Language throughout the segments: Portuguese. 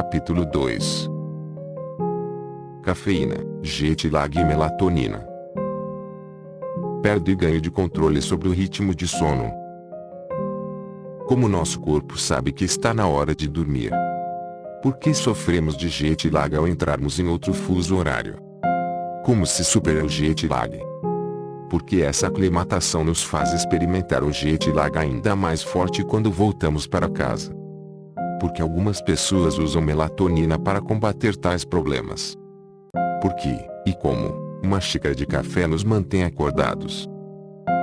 Capítulo 2. Cafeína, jet lag e melatonina. Perda e ganho de controle sobre o ritmo de sono. Como nosso corpo sabe que está na hora de dormir? Por que sofremos de jet lag ao entrarmos em outro fuso horário? Como se supera o jet lag? Porque essa aclimatação nos faz experimentar o jet lag ainda mais forte quando voltamos para casa. Porque algumas pessoas usam melatonina para combater tais problemas. Por que, e como, uma xícara de café nos mantém acordados?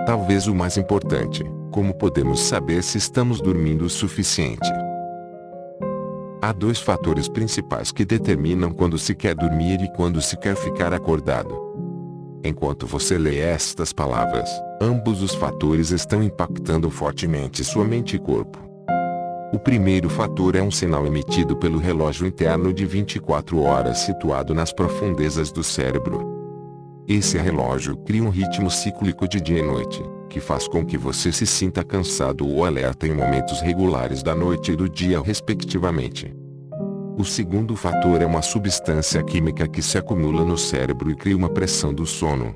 Talvez o mais importante, como podemos saber se estamos dormindo o suficiente? Há dois fatores principais que determinam quando se quer dormir e quando se quer ficar acordado. Enquanto você lê estas palavras, ambos os fatores estão impactando fortemente sua mente e corpo. O primeiro fator é um sinal emitido pelo relógio interno de 24 horas situado nas profundezas do cérebro. Esse relógio cria um ritmo cíclico de dia e noite, que faz com que você se sinta cansado ou alerta em momentos regulares da noite e do dia respectivamente. O segundo fator é uma substância química que se acumula no cérebro e cria uma pressão do sono.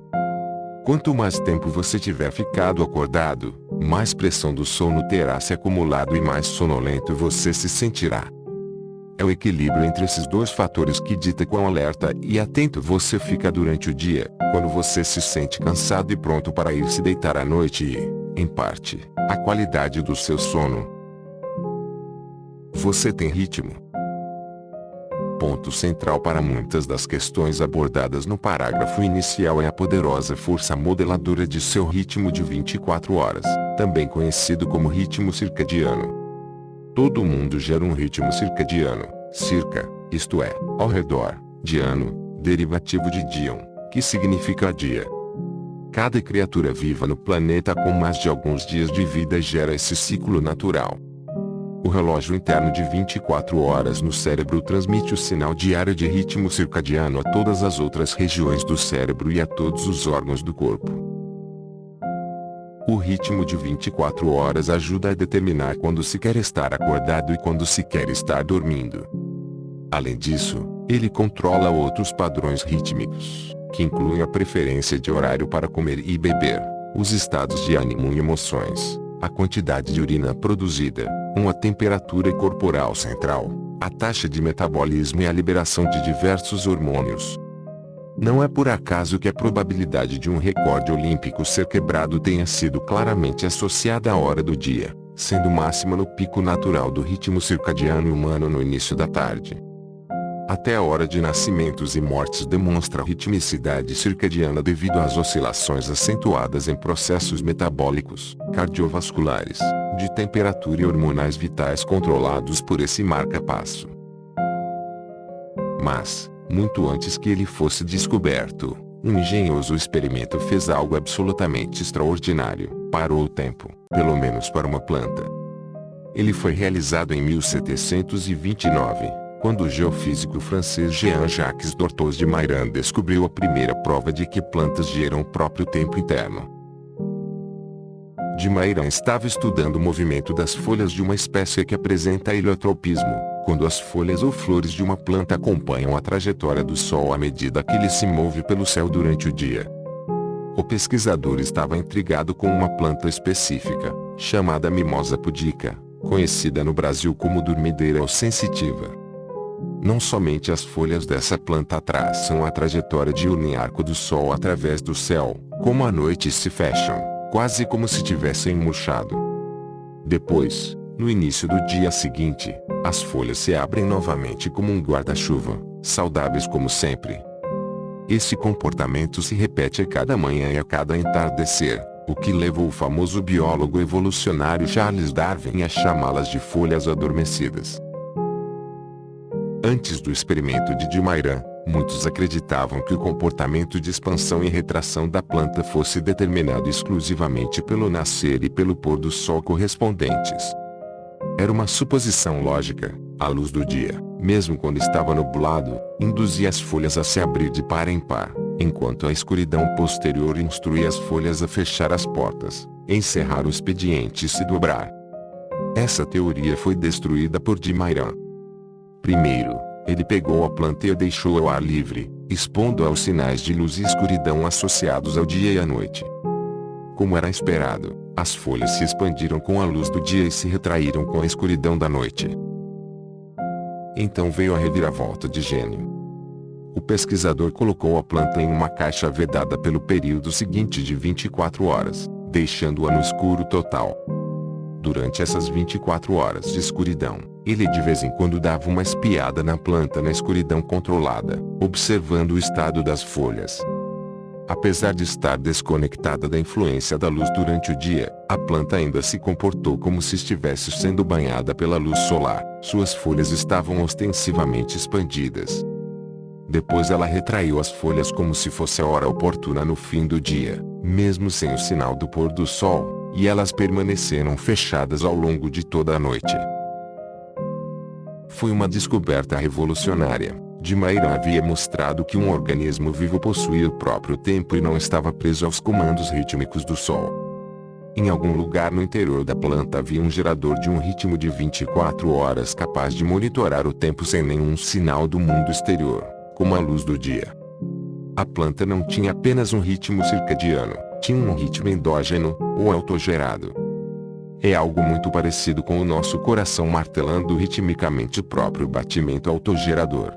Quanto mais tempo você tiver ficado acordado, mais pressão do sono terá se acumulado e mais sonolento você se sentirá. É o equilíbrio entre esses dois fatores que dita quão alerta e atento você fica durante o dia, quando você se sente cansado e pronto para ir se deitar à noite e, em parte, a qualidade do seu sono. Você tem ritmo. Ponto central para muitas das questões abordadas no parágrafo inicial é a poderosa força modeladora de seu ritmo de 24 horas, também conhecido como ritmo circadiano. Todo mundo gera um ritmo circadiano, circa, isto é, ao redor, diano, derivativo de dion, que significa dia. Cada criatura viva no planeta com mais de alguns dias de vida gera esse ciclo natural. O relógio interno de 24 horas no cérebro transmite o sinal diário de ritmo circadiano a todas as outras regiões do cérebro e a todos os órgãos do corpo. O ritmo de 24 horas ajuda a determinar quando se quer estar acordado e quando se quer estar dormindo. Além disso, ele controla outros padrões rítmicos, que incluem a preferência de horário para comer e beber, os estados de ânimo e emoções, a quantidade de urina produzida, uma temperatura corporal central, a taxa de metabolismo e a liberação de diversos hormônios. Não é por acaso que a probabilidade de um recorde olímpico ser quebrado tenha sido claramente associada à hora do dia, sendo máxima no pico natural do ritmo circadiano humano no início da tarde. Até a hora de nascimentos e mortes demonstra a ritmicidade circadiana devido às oscilações acentuadas em processos metabólicos, cardiovasculares, de temperatura e hormonais vitais controlados por esse marca-passo. Mas, muito antes que ele fosse descoberto, um engenhoso experimento fez algo absolutamente extraordinário: parou o tempo, pelo menos para uma planta. Ele foi realizado em 1729, quando o geofísico francês Jean-Jacques Dortoz de Mairan descobriu a primeira prova de que plantas geram o próprio tempo interno. De Mairan estava estudando o movimento das folhas de uma espécie que apresenta heliotropismo, quando as folhas ou flores de uma planta acompanham a trajetória do Sol à medida que ele se move pelo céu durante o dia. O pesquisador estava intrigado com uma planta específica, chamada mimosa pudica, conhecida no Brasil como dormideira ou sensitiva. Não somente as folhas dessa planta traçam a trajetória diurna em arco do Sol através do céu, como à noite se fecham, quase como se tivessem murchado. Depois, no início do dia seguinte, as folhas se abrem novamente como um guarda-chuva, saudáveis como sempre. Esse comportamento se repete a cada manhã e a cada entardecer, o que levou o famoso biólogo evolucionário Charles Darwin a chamá-las de folhas adormecidas. Antes do experimento de Mairan, muitos acreditavam que o comportamento de expansão e retração da planta fosse determinado exclusivamente pelo nascer e pelo pôr do sol correspondentes. Era uma suposição lógica: a luz do dia, mesmo quando estava nublado, induzia as folhas a se abrir de par em par, enquanto a escuridão posterior instruía as folhas a fechar as portas, encerrar o expediente e se dobrar. Essa teoria foi destruída por de Mairan. Primeiro, ele pegou a planta e a deixou ao ar livre, expondo aos sinais de luz e escuridão associados ao dia e à noite. Como era esperado, as folhas se expandiram com a luz do dia e se retraíram com a escuridão da noite. Então veio a reviravolta de gênio. O pesquisador colocou a planta em uma caixa vedada pelo período seguinte de 24 horas, deixando-a no escuro total. Durante essas 24 horas de escuridão, ele de vez em quando dava uma espiada na planta na escuridão controlada, observando o estado das folhas. Apesar de estar desconectada da influência da luz durante o dia, a planta ainda se comportou como se estivesse sendo banhada pela luz solar. Suas folhas estavam ostensivamente expandidas. Depois ela retraiu as folhas como se fosse a hora oportuna no fim do dia, mesmo sem o sinal do pôr do sol, e elas permaneceram fechadas ao longo de toda a noite. Foi uma descoberta revolucionária. De Maira havia mostrado que um organismo vivo possuía o próprio tempo e não estava preso aos comandos rítmicos do Sol. Em algum lugar no interior da planta havia um gerador de um ritmo de 24 horas capaz de monitorar o tempo sem nenhum sinal do mundo exterior, como a luz do dia. A planta não tinha apenas um ritmo circadiano, tinha um ritmo endógeno, ou autogerado. É algo muito parecido com o nosso coração martelando ritmicamente o próprio batimento autogerador.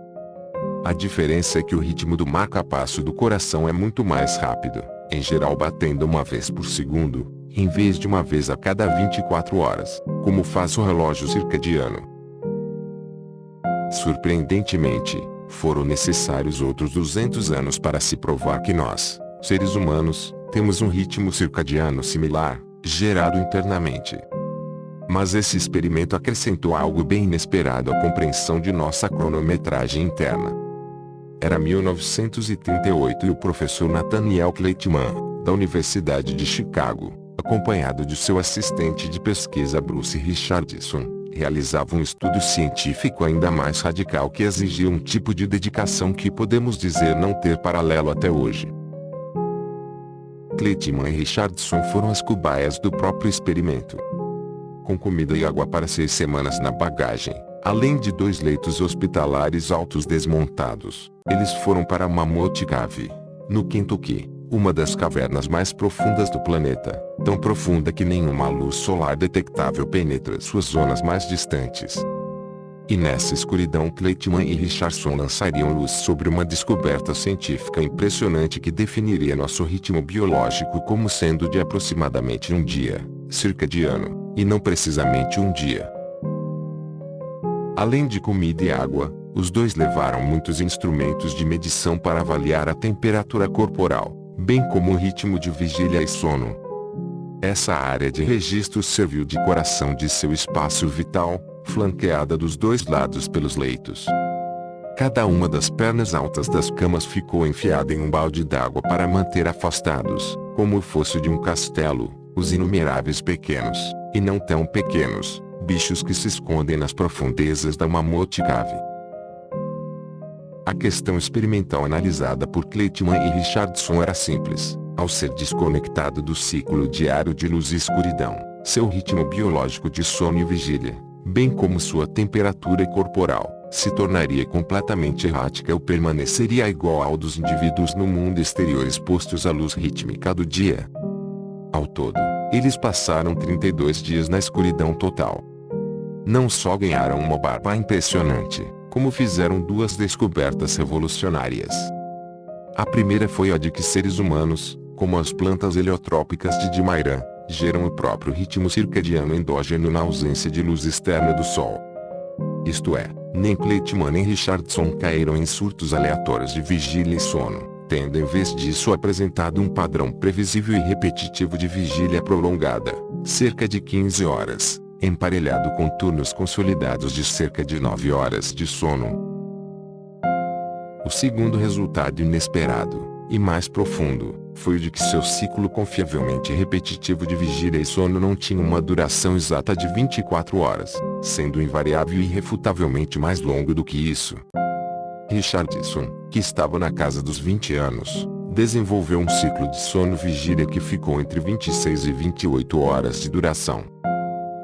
A diferença é que o ritmo do marca-passo do coração é muito mais rápido, em geral batendo uma vez por segundo, em vez de uma vez a cada 24 horas, como faz o relógio circadiano. Surpreendentemente, foram necessários outros 200 anos para se provar que nós, seres humanos, temos um ritmo circadiano similar, gerado internamente. Mas esse experimento acrescentou algo bem inesperado à compreensão de nossa cronometragem interna. Era 1938 e o professor Nathaniel Kleitman, da Universidade de Chicago, acompanhado de seu assistente de pesquisa Bruce Richardson, realizava um estudo científico ainda mais radical que exigia um tipo de dedicação que podemos dizer não ter paralelo até hoje. Kleitman e Richardson foram as cobaias do próprio experimento. Com comida e água para 6 semanas na bagagem, além de 2 leitos hospitalares altos desmontados, eles foram para Mammoth Cave, no Kentucky, uma das cavernas mais profundas do planeta, tão profunda que nenhuma luz solar detectável penetra suas zonas mais distantes. E nessa escuridão Kleitman e Richardson lançariam luz sobre uma descoberta científica impressionante que definiria nosso ritmo biológico como sendo de aproximadamente um dia, circadiano, e não precisamente um dia. Além de comida e água, os dois levaram muitos instrumentos de medição para avaliar a temperatura corporal, bem como o ritmo de vigília e sono. Essa área de registro serviu de coração de seu espaço vital, flanqueada dos 2 lados pelos leitos. Cada uma das pernas altas das camas ficou enfiada em um balde d'água para manter afastados, como o fosso de um castelo, os inumeráveis pequenos, e não tão pequenos, bichos que se escondem nas profundezas da Mammoth Cave. A questão experimental analisada por Kleitman e Richardson era simples. Ao ser desconectado do ciclo diário de luz e escuridão, seu ritmo biológico de sono e vigília, bem como sua temperatura corporal, se tornaria completamente errática ou permaneceria igual ao dos indivíduos no mundo exterior expostos à luz rítmica do dia. Ao todo, eles passaram 32 dias na escuridão total. Não só ganharam uma barba impressionante, como fizeram 2 descobertas revolucionárias. A primeira foi a de que seres humanos, como as plantas heliotrópicas de Dimairan, geram o próprio ritmo circadiano endógeno na ausência de luz externa do Sol. Isto é, nem Kleitman nem Richardson caíram em surtos aleatórios de vigília e sono, tendo em vez disso apresentado um padrão previsível e repetitivo de vigília prolongada, cerca de 15 horas, emparelhado com turnos consolidados de cerca de 9 horas de sono. O segundo resultado inesperado, e mais profundo, foi o de que seu ciclo confiavelmente repetitivo de vigília e sono não tinha uma duração exata de 24 horas, sendo invariável e irrefutavelmente mais longo do que isso. Richardson, que estava na casa dos 20 anos, desenvolveu um ciclo de sono-vigília que ficou entre 26 e 28 horas de duração.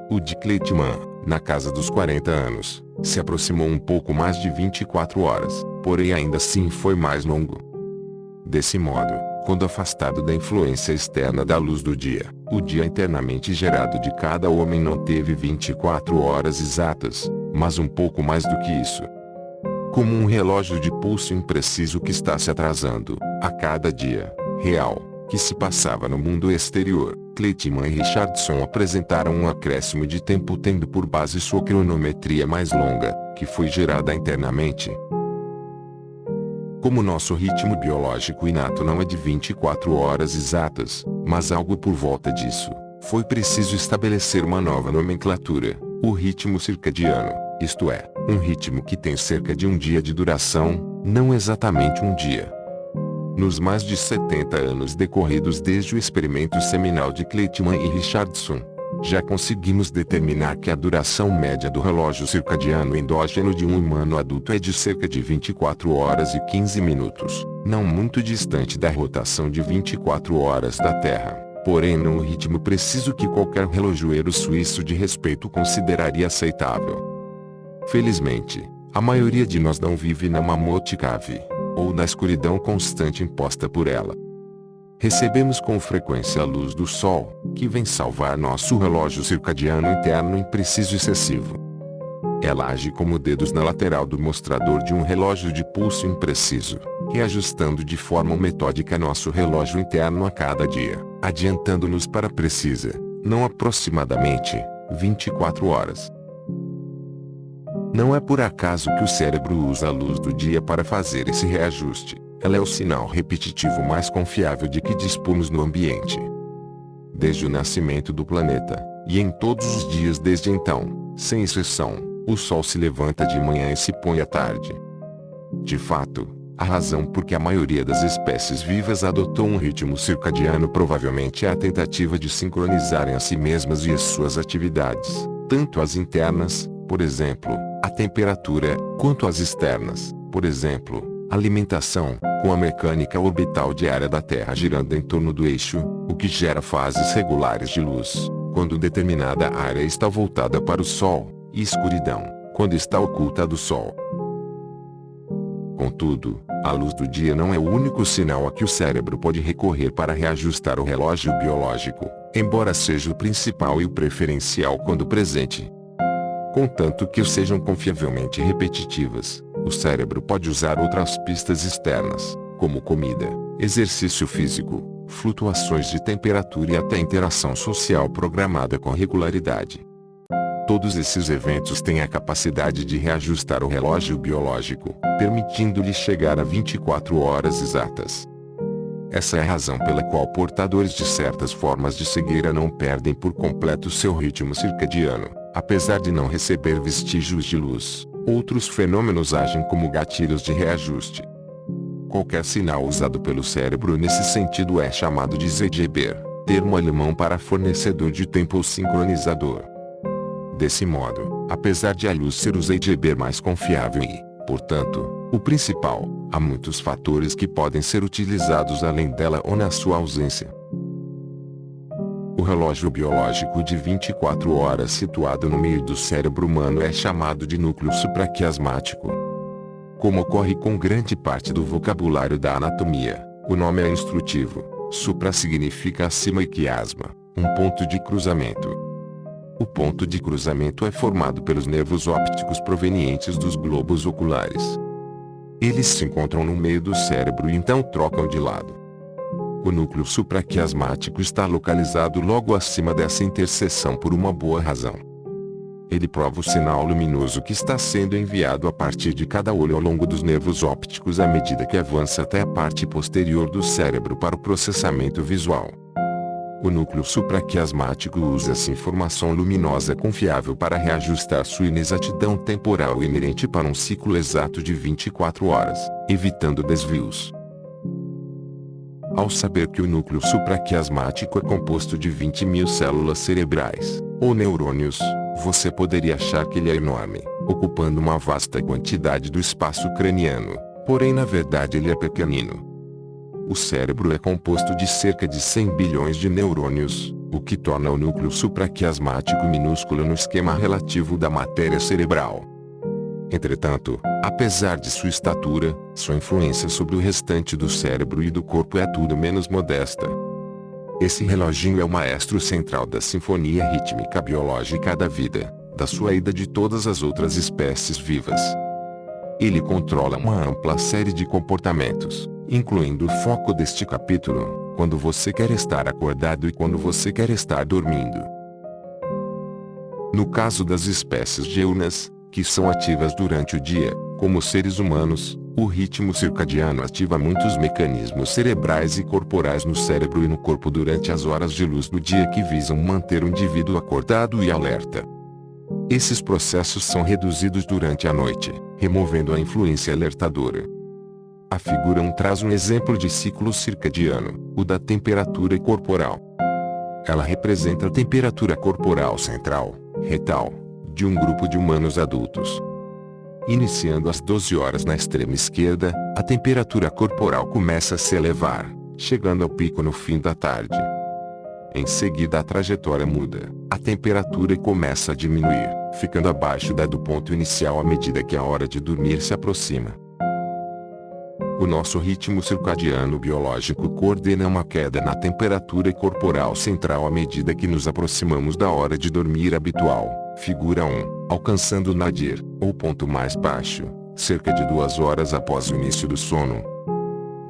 O de Kleitman, na casa dos 40 anos, se aproximou um pouco mais de 24 horas, porém ainda assim foi mais longo. Desse modo, quando afastado da influência externa da luz do dia, o dia internamente gerado de cada homem não teve 24 horas exatas, mas um pouco mais do que isso. Como um relógio de pulso impreciso que está se atrasando, a cada dia, real, que se passava no mundo exterior, Kleitman e Richardson apresentaram um acréscimo de tempo tendo por base sua cronometria mais longa, que foi gerada internamente. Como nosso ritmo biológico inato não é de 24 horas exatas, mas algo por volta disso, foi preciso estabelecer uma nova nomenclatura, o ritmo circadiano, isto é, um ritmo que tem cerca de um dia de duração, não exatamente um dia. Nos mais de 70 anos decorridos desde o experimento seminal de Kleitman e Richardson, já conseguimos determinar que a duração média do relógio circadiano endógeno de um humano adulto é de cerca de 24 horas e 15 minutos, não muito distante da rotação de 24 horas da Terra, porém não o ritmo preciso que qualquer relojoeiro suíço de respeito consideraria aceitável. Felizmente, a maioria de nós não vive na Mammoth Cave, ou na escuridão constante imposta por ela. Recebemos com frequência a luz do sol, que vem salvar nosso relógio circadiano interno impreciso e excessivo. Ela age como dedos na lateral do mostrador de um relógio de pulso impreciso, reajustando de forma metódica nosso relógio interno a cada dia, adiantando-nos para a precisa, não aproximadamente, 24 horas. Não é por acaso que o cérebro usa a luz do dia para fazer esse reajuste. Ela é o sinal repetitivo mais confiável de que dispomos no ambiente. Desde o nascimento do planeta, e em todos os dias desde então, sem exceção, o Sol se levanta de manhã e se põe à tarde. De fato, a razão por que a maioria das espécies vivas adotou um ritmo circadiano provavelmente é a tentativa de sincronizarem a si mesmas e as suas atividades, tanto as internas, por exemplo, a temperatura, quanto as externas, por exemplo, a alimentação, com a mecânica orbital diária da Terra girando em torno do eixo, o que gera fases regulares de luz, quando determinada área está voltada para o Sol, e escuridão, quando está oculta do Sol. Contudo, a luz do dia não é o único sinal a que o cérebro pode recorrer para reajustar o relógio biológico, embora seja o principal e o preferencial quando presente. Contanto que sejam confiavelmente repetitivas, o cérebro pode usar outras pistas externas, como comida, exercício físico, flutuações de temperatura e até interação social programada com regularidade. Todos esses eventos têm a capacidade de reajustar o relógio biológico, permitindo-lhe chegar a 24 horas exatas. Essa é a razão pela qual portadores de certas formas de cegueira não perdem por completo seu ritmo circadiano, apesar de não receber vestígios de luz. Outros fenômenos agem como gatilhos de reajuste. Qualquer sinal usado pelo cérebro nesse sentido é chamado de Zeigeber, termo alemão para fornecedor de tempo ou sincronizador. Desse modo, apesar de a luz ser o Zeigeber mais confiável e, portanto, o principal, há muitos fatores que podem ser utilizados além dela ou na sua ausência. O relógio biológico de 24 horas situado no meio do cérebro humano é chamado de núcleo supraquiasmático. Como ocorre com grande parte do vocabulário da anatomia, o nome é instrutivo. Supra significa acima e quiasma, um ponto de cruzamento. O ponto de cruzamento é formado pelos nervos ópticos provenientes dos globos oculares. Eles se encontram no meio do cérebro e então trocam de lado. O núcleo supraquiasmático está localizado logo acima dessa interseção por uma boa razão. Ele prova o sinal luminoso que está sendo enviado a partir de cada olho ao longo dos nervos ópticos à medida que avança até a parte posterior do cérebro para o processamento visual. O núcleo supraquiasmático usa essa informação luminosa confiável para reajustar sua inexatidão temporal inerente para um ciclo exato de 24 horas, evitando desvios. Ao saber que o núcleo supraquiasmático é composto de 20.000 células cerebrais, ou neurônios, você poderia achar que ele é enorme, ocupando uma vasta quantidade do espaço craniano, porém na verdade ele é pequenino. O cérebro é composto de cerca de 100 bilhões de neurônios, o que torna o núcleo supraquiasmático minúsculo no esquema relativo da matéria cerebral. Entretanto, apesar de sua estatura, sua influência sobre o restante do cérebro e do corpo é tudo menos modesta. Esse reloginho é o maestro central da sinfonia rítmica biológica da vida, da sua e da de todas as outras espécies vivas. Ele controla uma ampla série de comportamentos, incluindo o foco deste capítulo, quando você quer estar acordado e quando você quer estar dormindo. No caso das espécies diurnas, que são ativas durante o dia, como seres humanos, o ritmo circadiano ativa muitos mecanismos cerebrais e corporais no cérebro e no corpo durante as horas de luz do dia que visam manter o indivíduo acordado e alerta. Esses processos são reduzidos durante a noite, removendo a influência alertadora. A figura 1 traz um exemplo de ciclo circadiano, o da temperatura corporal. Ela representa a temperatura corporal central, retal, de um grupo de humanos adultos. Iniciando às 12 horas na extrema esquerda, a temperatura corporal começa a se elevar, chegando ao pico no fim da tarde. Em seguida a trajetória muda, a temperatura começa a diminuir, ficando abaixo da do ponto inicial à medida que a hora de dormir se aproxima. O nosso ritmo circadiano biológico coordena uma queda na temperatura corporal central à medida que nos aproximamos da hora de dormir habitual, figura 1, alcançando o nadir, ou ponto mais baixo, cerca de 2 horas após o início do sono.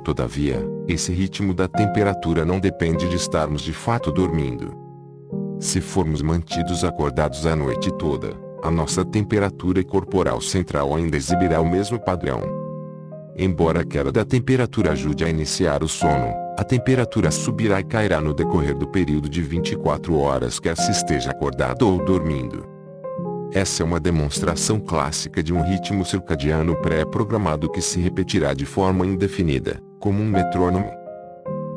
Todavia, esse ritmo da temperatura não depende de estarmos de fato dormindo. Se formos mantidos acordados a noite toda, a nossa temperatura corporal central ainda exibirá o mesmo padrão. Embora a queda da temperatura ajude a iniciar o sono, a temperatura subirá e cairá no decorrer do período de 24 horas quer se esteja acordado ou dormindo. Essa é uma demonstração clássica de um ritmo circadiano pré-programado que se repetirá de forma indefinida, como um metrônomo.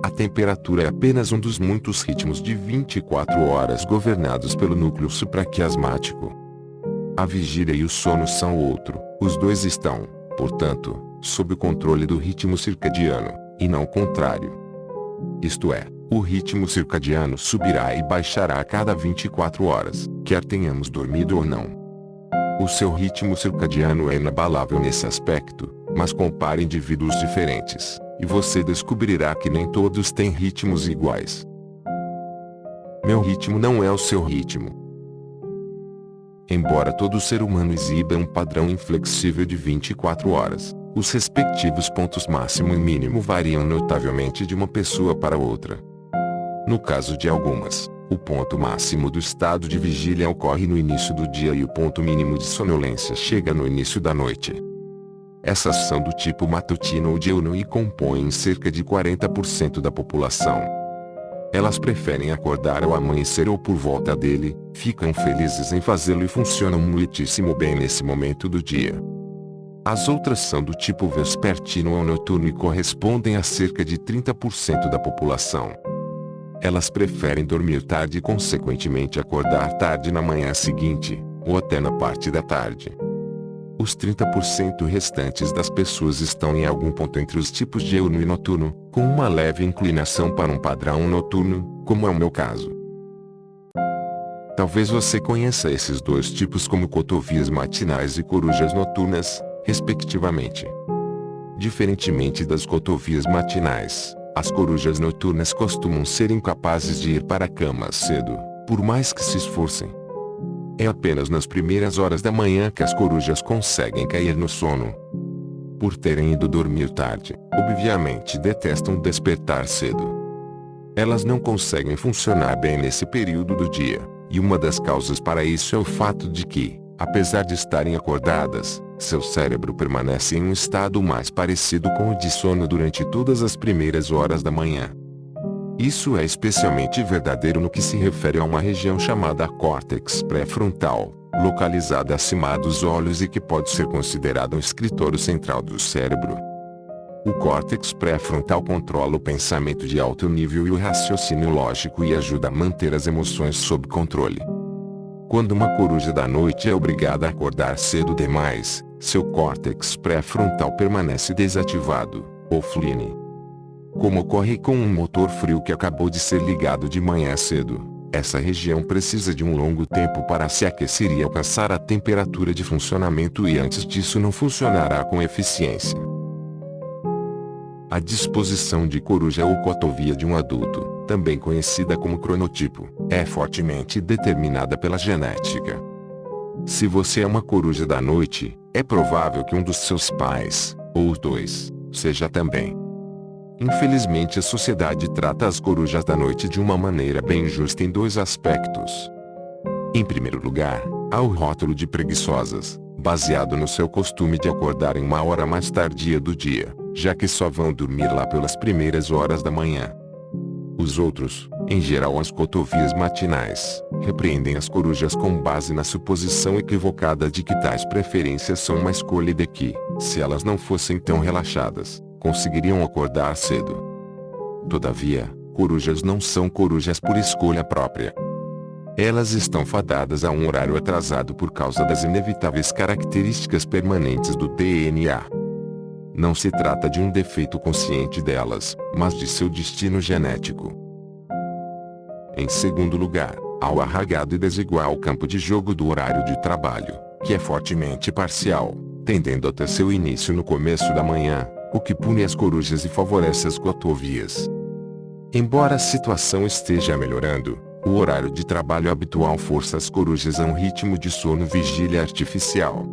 A temperatura é apenas um dos muitos ritmos de 24 horas governados pelo núcleo supraquiasmático. A vigília e o sono são outro, os dois estão, portanto, sob o controle do ritmo circadiano, e não o contrário. Isto é, o ritmo circadiano subirá e baixará a cada 24 horas, quer tenhamos dormido ou não. O seu ritmo circadiano é inabalável nesse aspecto, mas compare indivíduos diferentes, e você descobrirá que nem todos têm ritmos iguais. Meu ritmo não é o seu ritmo. Embora todo ser humano exiba um padrão inflexível de 24 horas, os respectivos pontos máximo e mínimo variam notavelmente de uma pessoa para outra. No caso de algumas, o ponto máximo do estado de vigília ocorre no início do dia e o ponto mínimo de sonolência chega no início da noite. Essas são do tipo matutino ou diurno e compõem cerca de 40% da população. Elas preferem acordar ao amanhecer ou por volta dele, ficam felizes em fazê-lo e funcionam muitíssimo bem nesse momento do dia. As outras são do tipo vespertino ou noturno e correspondem a cerca de 30% da população. Elas preferem dormir tarde e consequentemente acordar tarde na manhã seguinte, ou até na parte da tarde. Os 30% restantes das pessoas estão em algum ponto entre os tipos diurno e noturno, com uma leve inclinação para um padrão noturno, como é o meu caso. Talvez você conheça esses dois tipos como cotovias matinais e corujas noturnas, respectivamente. Diferentemente das cotovias matinais, as corujas noturnas costumam ser incapazes de ir para a cama cedo, por mais que se esforcem. É apenas nas primeiras horas da manhã que as corujas conseguem cair no sono. Por terem ido dormir tarde, obviamente detestam despertar cedo. Elas não conseguem funcionar bem nesse período do dia, e uma das causas para isso é o fato de que, apesar de estarem acordadas, seu cérebro permanece em um estado mais parecido com o de sono durante todas as primeiras horas da manhã. Isso é especialmente verdadeiro no que se refere a uma região chamada córtex pré-frontal, localizada acima dos olhos e que pode ser considerada um escritório central do cérebro. O córtex pré-frontal controla o pensamento de alto nível e o raciocínio lógico e ajuda a manter as emoções sob controle. Quando uma coruja da noite é obrigada a acordar cedo demais, seu córtex pré-frontal permanece desativado, offline. Como ocorre com um motor frio que acabou de ser ligado de manhã cedo, Essa região precisa de um longo tempo para se aquecer e alcançar a temperatura de funcionamento, e antes disso não funcionará com eficiência. A disposição de coruja ou cotovia de um adulto, também conhecida como cronotipo, é fortemente determinada pela genética. Se você é uma coruja da noite, é provável que um dos seus pais, ou os dois, seja também. Infelizmente, a sociedade trata as corujas da noite de uma maneira bem injusta em dois aspectos. Em primeiro lugar, há o rótulo de preguiçosas, baseado no seu costume de acordar em uma hora mais tardia do dia, já que só vão dormir lá pelas primeiras horas da manhã. Os outros, em geral as cotovias matinais, repreendem as corujas com base na suposição equivocada de que tais preferências são uma escolha e de que, se elas não fossem tão relaxadas, conseguiriam acordar cedo. Todavia, corujas não são corujas por escolha própria. Elas estão fadadas a um horário atrasado por causa das inevitáveis características permanentes do DNA. Não se trata de um defeito consciente delas, mas de seu destino genético. Em segundo lugar, há o arraigado e desigual campo de jogo do horário de trabalho, que é fortemente parcial, tendendo a ter seu início no começo da manhã, o que pune as corujas e favorece as cotovias. Embora a situação esteja melhorando, o horário de trabalho habitual força as corujas a um ritmo de sono-vigília artificial.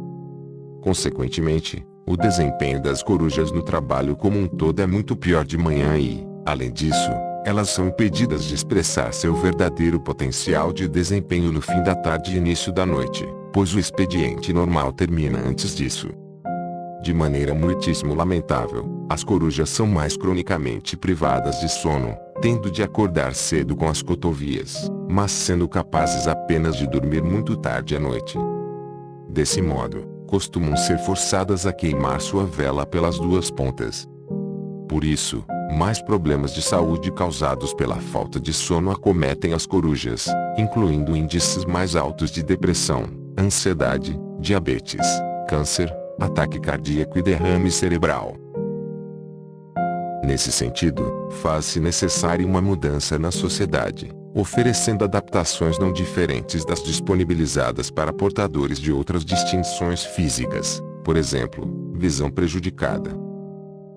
Consequentemente, o desempenho das corujas no trabalho como um todo é muito pior de manhã e, além disso, elas são impedidas de expressar seu verdadeiro potencial de desempenho no fim da tarde e início da noite, pois o expediente normal termina antes disso. De maneira muitíssimo lamentável, as corujas são mais cronicamente privadas de sono, tendo de acordar cedo com as cotovias, mas sendo capazes apenas de dormir muito tarde à noite. Desse modo, costumam ser forçadas a queimar sua vela pelas duas pontas. Por isso, mais problemas de saúde causados pela falta de sono acometem as corujas, incluindo índices mais altos de depressão, ansiedade, diabetes, câncer, ataque cardíaco e derrame cerebral. Nesse sentido, faz-se necessária uma mudança na sociedade, oferecendo adaptações não diferentes das disponibilizadas para portadores de outras distinções físicas, por exemplo, visão prejudicada.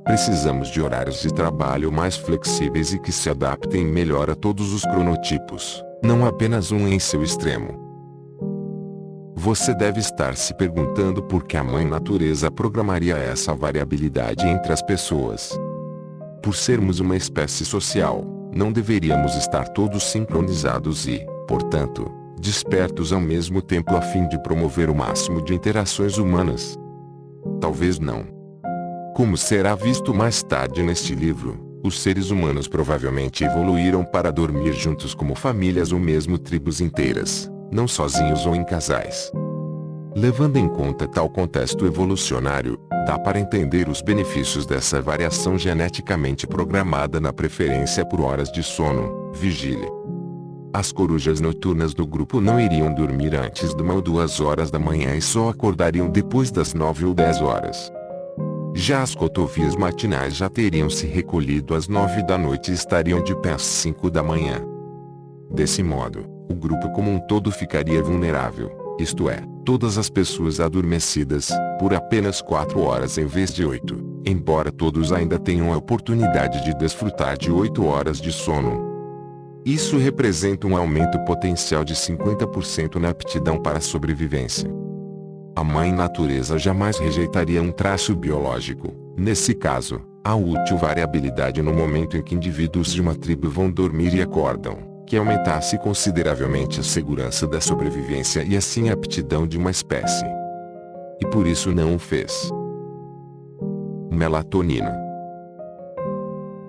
Precisamos de horários de trabalho mais flexíveis e que se adaptem melhor a todos os cronotipos, não apenas um em seu extremo. Você deve estar se perguntando por que a Mãe Natureza programaria essa variabilidade entre as pessoas. Por sermos uma espécie social, não deveríamos estar todos sincronizados e, portanto, despertos ao mesmo tempo a fim de promover o máximo de interações humanas? Talvez não. Como será visto mais tarde neste livro, os seres humanos provavelmente evoluíram para dormir juntos como famílias ou mesmo tribos inteiras, não sozinhos ou em casais. Levando em conta tal contexto evolucionário, dá para entender os benefícios dessa variação geneticamente programada na preferência por horas de sono, vigília. As corujas noturnas do grupo não iriam dormir antes de 1 ou 2 horas da manhã e só acordariam depois das 9 ou 10 horas. Já as cotovias matinais já teriam se recolhido às 9 da noite e estariam de pé às 5 da manhã. Desse modo, o grupo como um todo ficaria vulnerável, isto é, todas as pessoas adormecidas, por apenas 4 horas em vez de 8, embora todos ainda tenham a oportunidade de desfrutar de 8 horas de sono. Isso representa um aumento potencial de 50% na aptidão para a sobrevivência. A Mãe Natureza jamais rejeitaria um traço biológico, nesse caso, a útil variabilidade no momento em que indivíduos de uma tribo vão dormir e acordam, que aumentasse consideravelmente a segurança da sobrevivência e assim a aptidão de uma espécie. E por isso não o fez. Melatonina.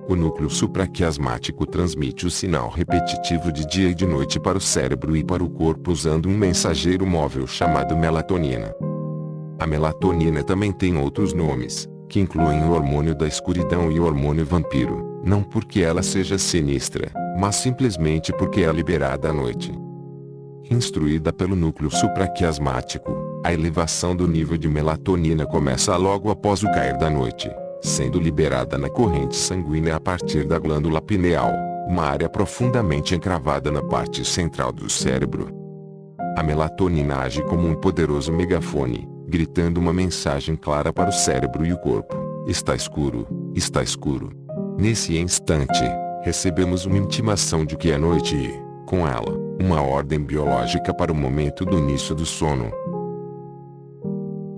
O núcleo supraquiasmático transmite o sinal repetitivo de dia e de noite para o cérebro e para o corpo usando um mensageiro móvel chamado melatonina. A melatonina também tem outros nomes, que incluem o hormônio da escuridão e o hormônio vampiro, não porque ela seja sinistra, mas simplesmente porque é liberada à noite. Instruída pelo núcleo supraquiasmático, a elevação do nível de melatonina começa logo após o cair da noite, sendo liberada na corrente sanguínea a partir da glândula pineal, uma área profundamente encravada na parte central do cérebro. A melatonina age como um poderoso megafone, gritando uma mensagem clara para o cérebro e o corpo: está escuro, está escuro. Nesse instante, recebemos uma intimação de que é noite e, com ela, uma ordem biológica para o momento do início do sono.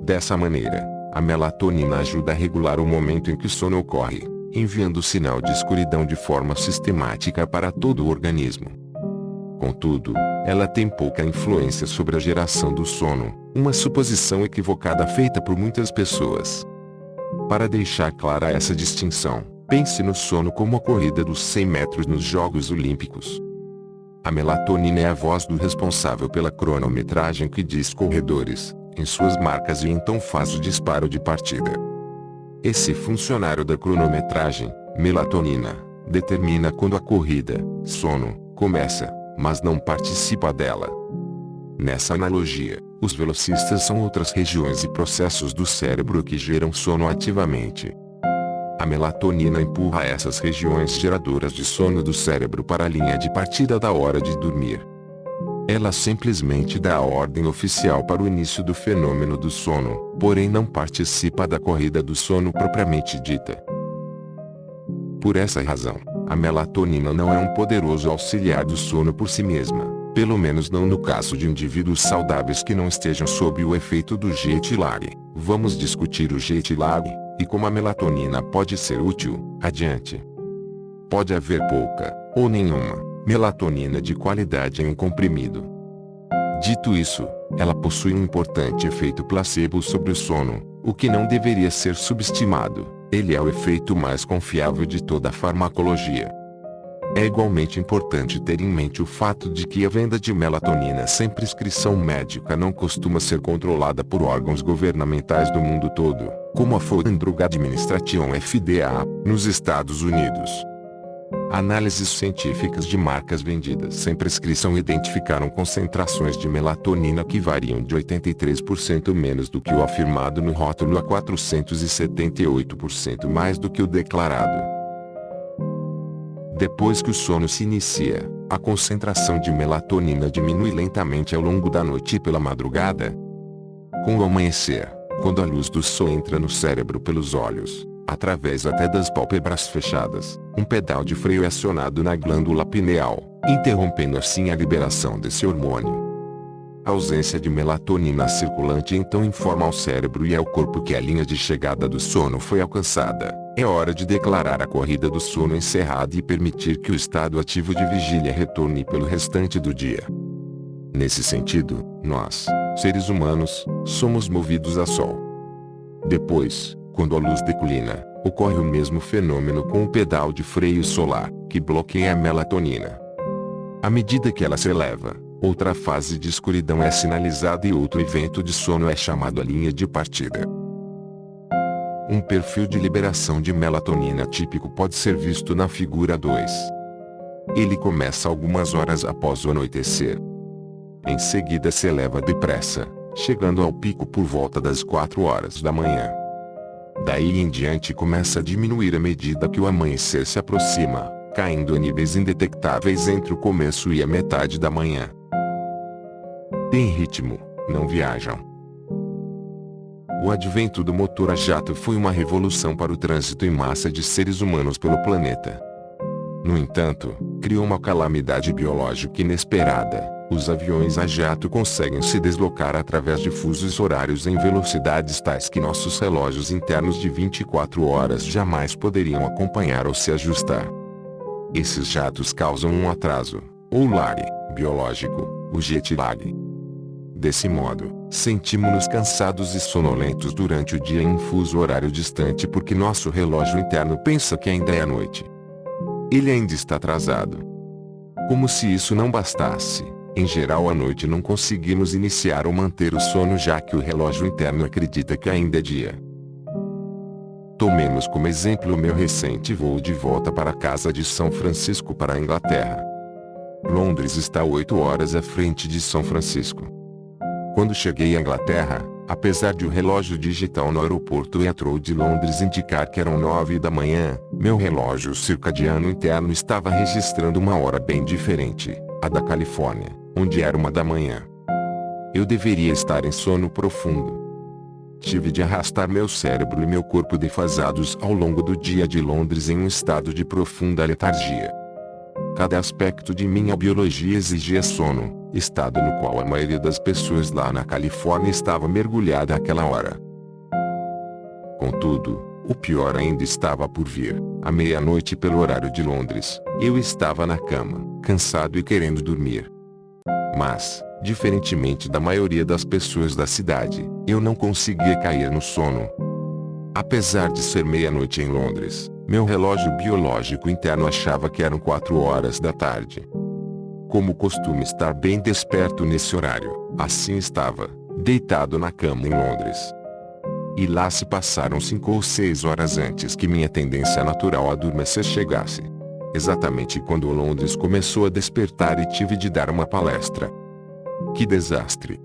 Dessa maneira, a melatonina ajuda a regular o momento em que o sono ocorre, enviando o sinal de escuridão de forma sistemática para todo o organismo. Contudo, ela tem pouca influência sobre a geração do sono, uma suposição equivocada feita por muitas pessoas. Para deixar clara essa distinção, pense no sono como a corrida dos 100 metros nos Jogos Olímpicos. A melatonina é a voz do responsável pela cronometragem que diz corredores, em suas marcas e então faz o disparo de partida. Esse funcionário da cronometragem, melatonina, determina quando a corrida, sono, começa, mas não participa dela. Nessa analogia, os velocistas são outras regiões e processos do cérebro que geram sono ativamente. A melatonina empurra essas regiões geradoras de sono do cérebro para a linha de partida da hora de dormir. Ela simplesmente dá a ordem oficial para o início do fenômeno do sono, porém não participa da corrida do sono propriamente dita. Por essa razão, a melatonina não é um poderoso auxiliar do sono por si mesma, pelo menos não no caso de indivíduos saudáveis que não estejam sob o efeito do jet lag. Vamos discutir o jet lag, e como a melatonina pode ser útil, adiante. Pode haver pouca, ou nenhuma, melatonina de qualidade em um comprimido. Dito isso, ela possui um importante efeito placebo sobre o sono, o que não deveria ser subestimado. Ele é o efeito mais confiável de toda a farmacologia. É igualmente importante ter em mente o fato de que a venda de melatonina sem prescrição médica não costuma ser controlada por órgãos governamentais do mundo todo, como a Food and Drug Administration (FDA), nos Estados Unidos. Análises científicas de marcas vendidas sem prescrição identificaram concentrações de melatonina que variam de 83% menos do que o afirmado no rótulo a 478% mais do que o declarado. Depois que o sono se inicia, a concentração de melatonina diminui lentamente ao longo da noite e pela madrugada. Com o amanhecer, quando a luz do sol entra no cérebro pelos olhos, através até das pálpebras fechadas, um pedal de freio é acionado na glândula pineal, interrompendo assim a liberação desse hormônio. A ausência de melatonina circulante então informa ao cérebro e ao corpo que a linha de chegada do sono foi alcançada. É hora de declarar a corrida do sono encerrada e permitir que o estado ativo de vigília retorne pelo restante do dia. Nesse sentido, nós, seres humanos, somos movidos a sol. Depois, quando a luz declina, ocorre o mesmo fenômeno com o pedal de freio solar, que bloqueia a melatonina. À medida que ela se eleva, outra fase de escuridão é sinalizada e outro evento de sono é chamado a linha de partida. Um perfil de liberação de melatonina típico pode ser visto na figura 2. Ele começa algumas horas após o anoitecer. Em seguida se eleva depressa, chegando ao pico por volta das 4 horas da manhã. Daí em diante começa a diminuir à medida que o amanhecer se aproxima, caindo a níveis indetectáveis entre o começo e a metade da manhã. Tem ritmo, não viajam. O advento do motor a jato foi uma revolução para o trânsito em massa de seres humanos pelo planeta. No entanto, criou uma calamidade biológica inesperada. Os aviões a jato conseguem se deslocar através de fusos horários em velocidades tais que nossos relógios internos de 24 horas jamais poderiam acompanhar ou se ajustar. Esses jatos causam um atraso, ou lag, biológico, o jet lag. Desse modo, sentimos-nos cansados e sonolentos durante o dia em um fuso horário distante porque nosso relógio interno pensa que ainda é noite. Ele ainda está atrasado. Como se isso não bastasse, em geral à noite não conseguimos iniciar ou manter o sono já que o relógio interno acredita que ainda é dia. Tomemos como exemplo o meu recente voo de volta para casa de São Francisco para a Inglaterra. Londres está 8 horas à frente de São Francisco. Quando cheguei à Inglaterra, Apesar de o relógio digital no aeroporto Heathrow de Londres indicar que eram 9 da manhã, meu relógio circadiano interno estava registrando uma hora bem diferente, a da Califórnia, onde era 1 da manhã. Eu deveria estar em sono profundo. Tive de arrastar meu cérebro e meu corpo defasados ao longo do dia de Londres em um estado de profunda letargia. Cada aspecto de minha biologia exigia sono, estado no qual a maioria das pessoas lá na Califórnia estava mergulhada àquela hora. Contudo, o pior ainda estava por vir. À meia-noite pelo horário de Londres, eu estava na cama, cansado e querendo dormir. Mas, diferentemente da maioria das pessoas da cidade, eu não conseguia cair no sono. Apesar de ser meia-noite em Londres, meu relógio biológico interno achava que eram 4 horas da tarde. Como costumo estar bem desperto nesse horário, assim estava, deitado na cama em Londres. E lá se passaram 5 ou 6 horas antes que minha tendência natural a adormecer chegasse. Exatamente quando Londres começou a despertar e tive de dar uma palestra. Que desastre!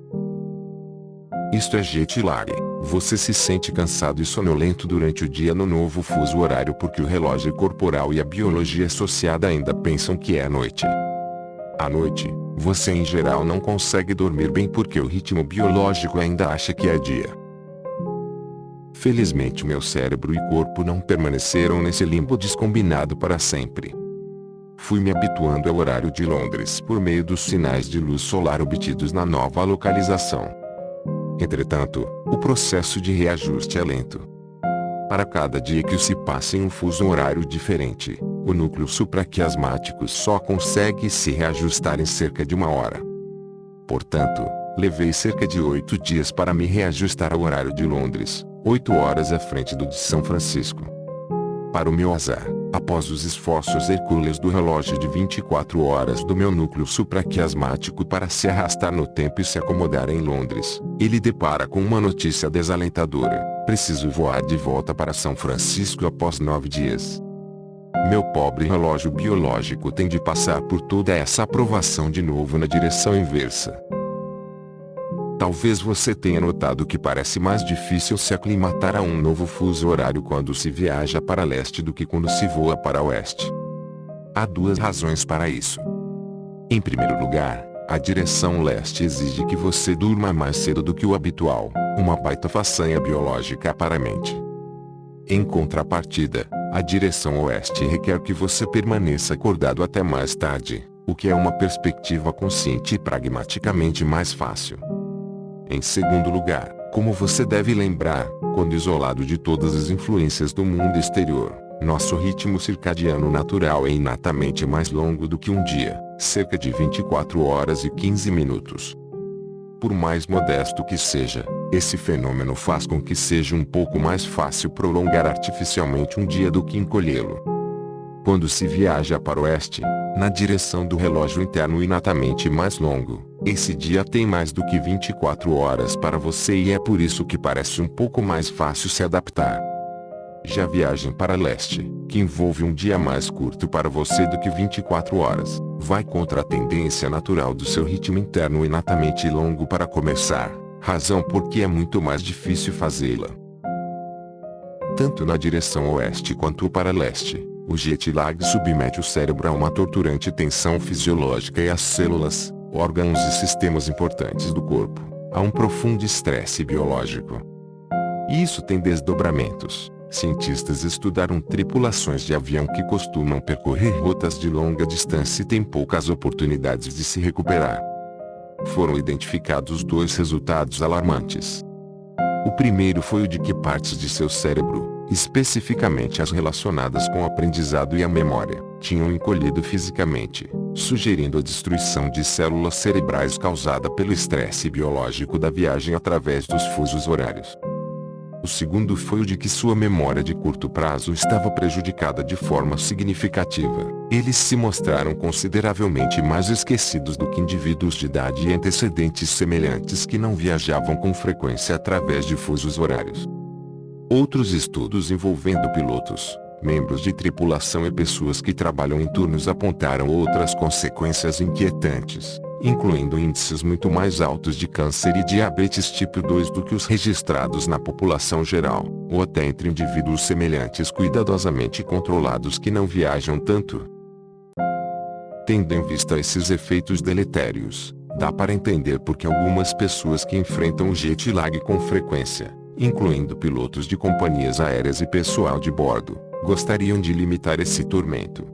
Isto é jet lag. Você se sente cansado e sonolento durante o dia no novo fuso horário porque o relógio corporal e a biologia associada ainda pensam que é noite. À noite, você em geral não consegue dormir bem porque o ritmo biológico ainda acha que é dia. Felizmente meu cérebro e corpo não permaneceram nesse limbo descombinado para sempre. Fui me habituando ao horário de Londres por meio dos sinais de luz solar obtidos na nova localização. Entretanto, o processo de reajuste é lento. Para cada dia que se passa em um fuso horário diferente, o núcleo supraquiasmático só consegue se reajustar em cerca de 1 hora. Portanto, levei cerca de 8 dias para me reajustar ao horário de Londres, 8 horas à frente do de São Francisco. Para o meu azar, após os esforços hercúleos do relógio de 24 horas do meu núcleo supraquiasmático para se arrastar no tempo e se acomodar em Londres, ele depara com uma notícia desalentadora: preciso voar de volta para São Francisco após 9 dias. Meu pobre relógio biológico tem de passar por toda essa aprovação de novo na direção inversa. Talvez você tenha notado que parece mais difícil se aclimatar a um novo fuso horário quando se viaja para leste do que quando se voa para oeste. Há 2 razões para isso. Em primeiro lugar, a direção leste exige que você durma mais cedo do que o habitual, uma baita façanha biológica para a mente. Em contrapartida, a direção oeste requer que você permaneça acordado até mais tarde, o que é uma perspectiva consciente e pragmaticamente mais fácil. Em segundo lugar, como você deve lembrar, quando isolado de todas as influências do mundo exterior, nosso ritmo circadiano natural é inatamente mais longo do que um dia, cerca de 24 horas e 15 minutos. Por mais modesto que seja, esse fenômeno faz com que seja um pouco mais fácil prolongar artificialmente um dia do que encolhê-lo. Quando se viaja para o oeste, na direção do relógio interno inatamente mais longo, esse dia tem mais do que 24 horas para você e é por isso que parece um pouco mais fácil se adaptar. Já a viagem para leste, que envolve um dia mais curto para você do que 24 horas, vai contra a tendência natural do seu ritmo interno inatamente longo para começar, razão por que é muito mais difícil fazê-la. Tanto na direção oeste quanto para leste, o jet lag submete o cérebro a uma torturante tensão fisiológica e as células, órgãos e sistemas importantes do corpo, a um profundo estresse biológico. E isso tem desdobramentos. Cientistas estudaram tripulações de avião que costumam percorrer rotas de longa distância e têm poucas oportunidades de se recuperar. Foram identificados 2 resultados alarmantes. O primeiro foi o de que partes de seu cérebro, especificamente as relacionadas com o aprendizado e a memória, tinham encolhido fisicamente, sugerindo a destruição de células cerebrais causada pelo estresse biológico da viagem através dos fusos horários. O segundo foi o de que sua memória de curto prazo estava prejudicada de forma significativa. Eles se mostraram consideravelmente mais esquecidos do que indivíduos de idade e antecedentes semelhantes que não viajavam com frequência através de fusos horários. Outros estudos envolvendo pilotos, membros de tripulação e pessoas que trabalham em turnos apontaram outras consequências inquietantes. incluindo índices muito mais altos de câncer e diabetes tipo 2 do que os registrados na população geral, ou até entre indivíduos semelhantes cuidadosamente controlados que não viajam tanto. Tendo em vista esses efeitos deletérios, dá para entender por que algumas pessoas que enfrentam o jet lag com frequência, incluindo pilotos de companhias aéreas e pessoal de bordo, gostariam de limitar esse tormento.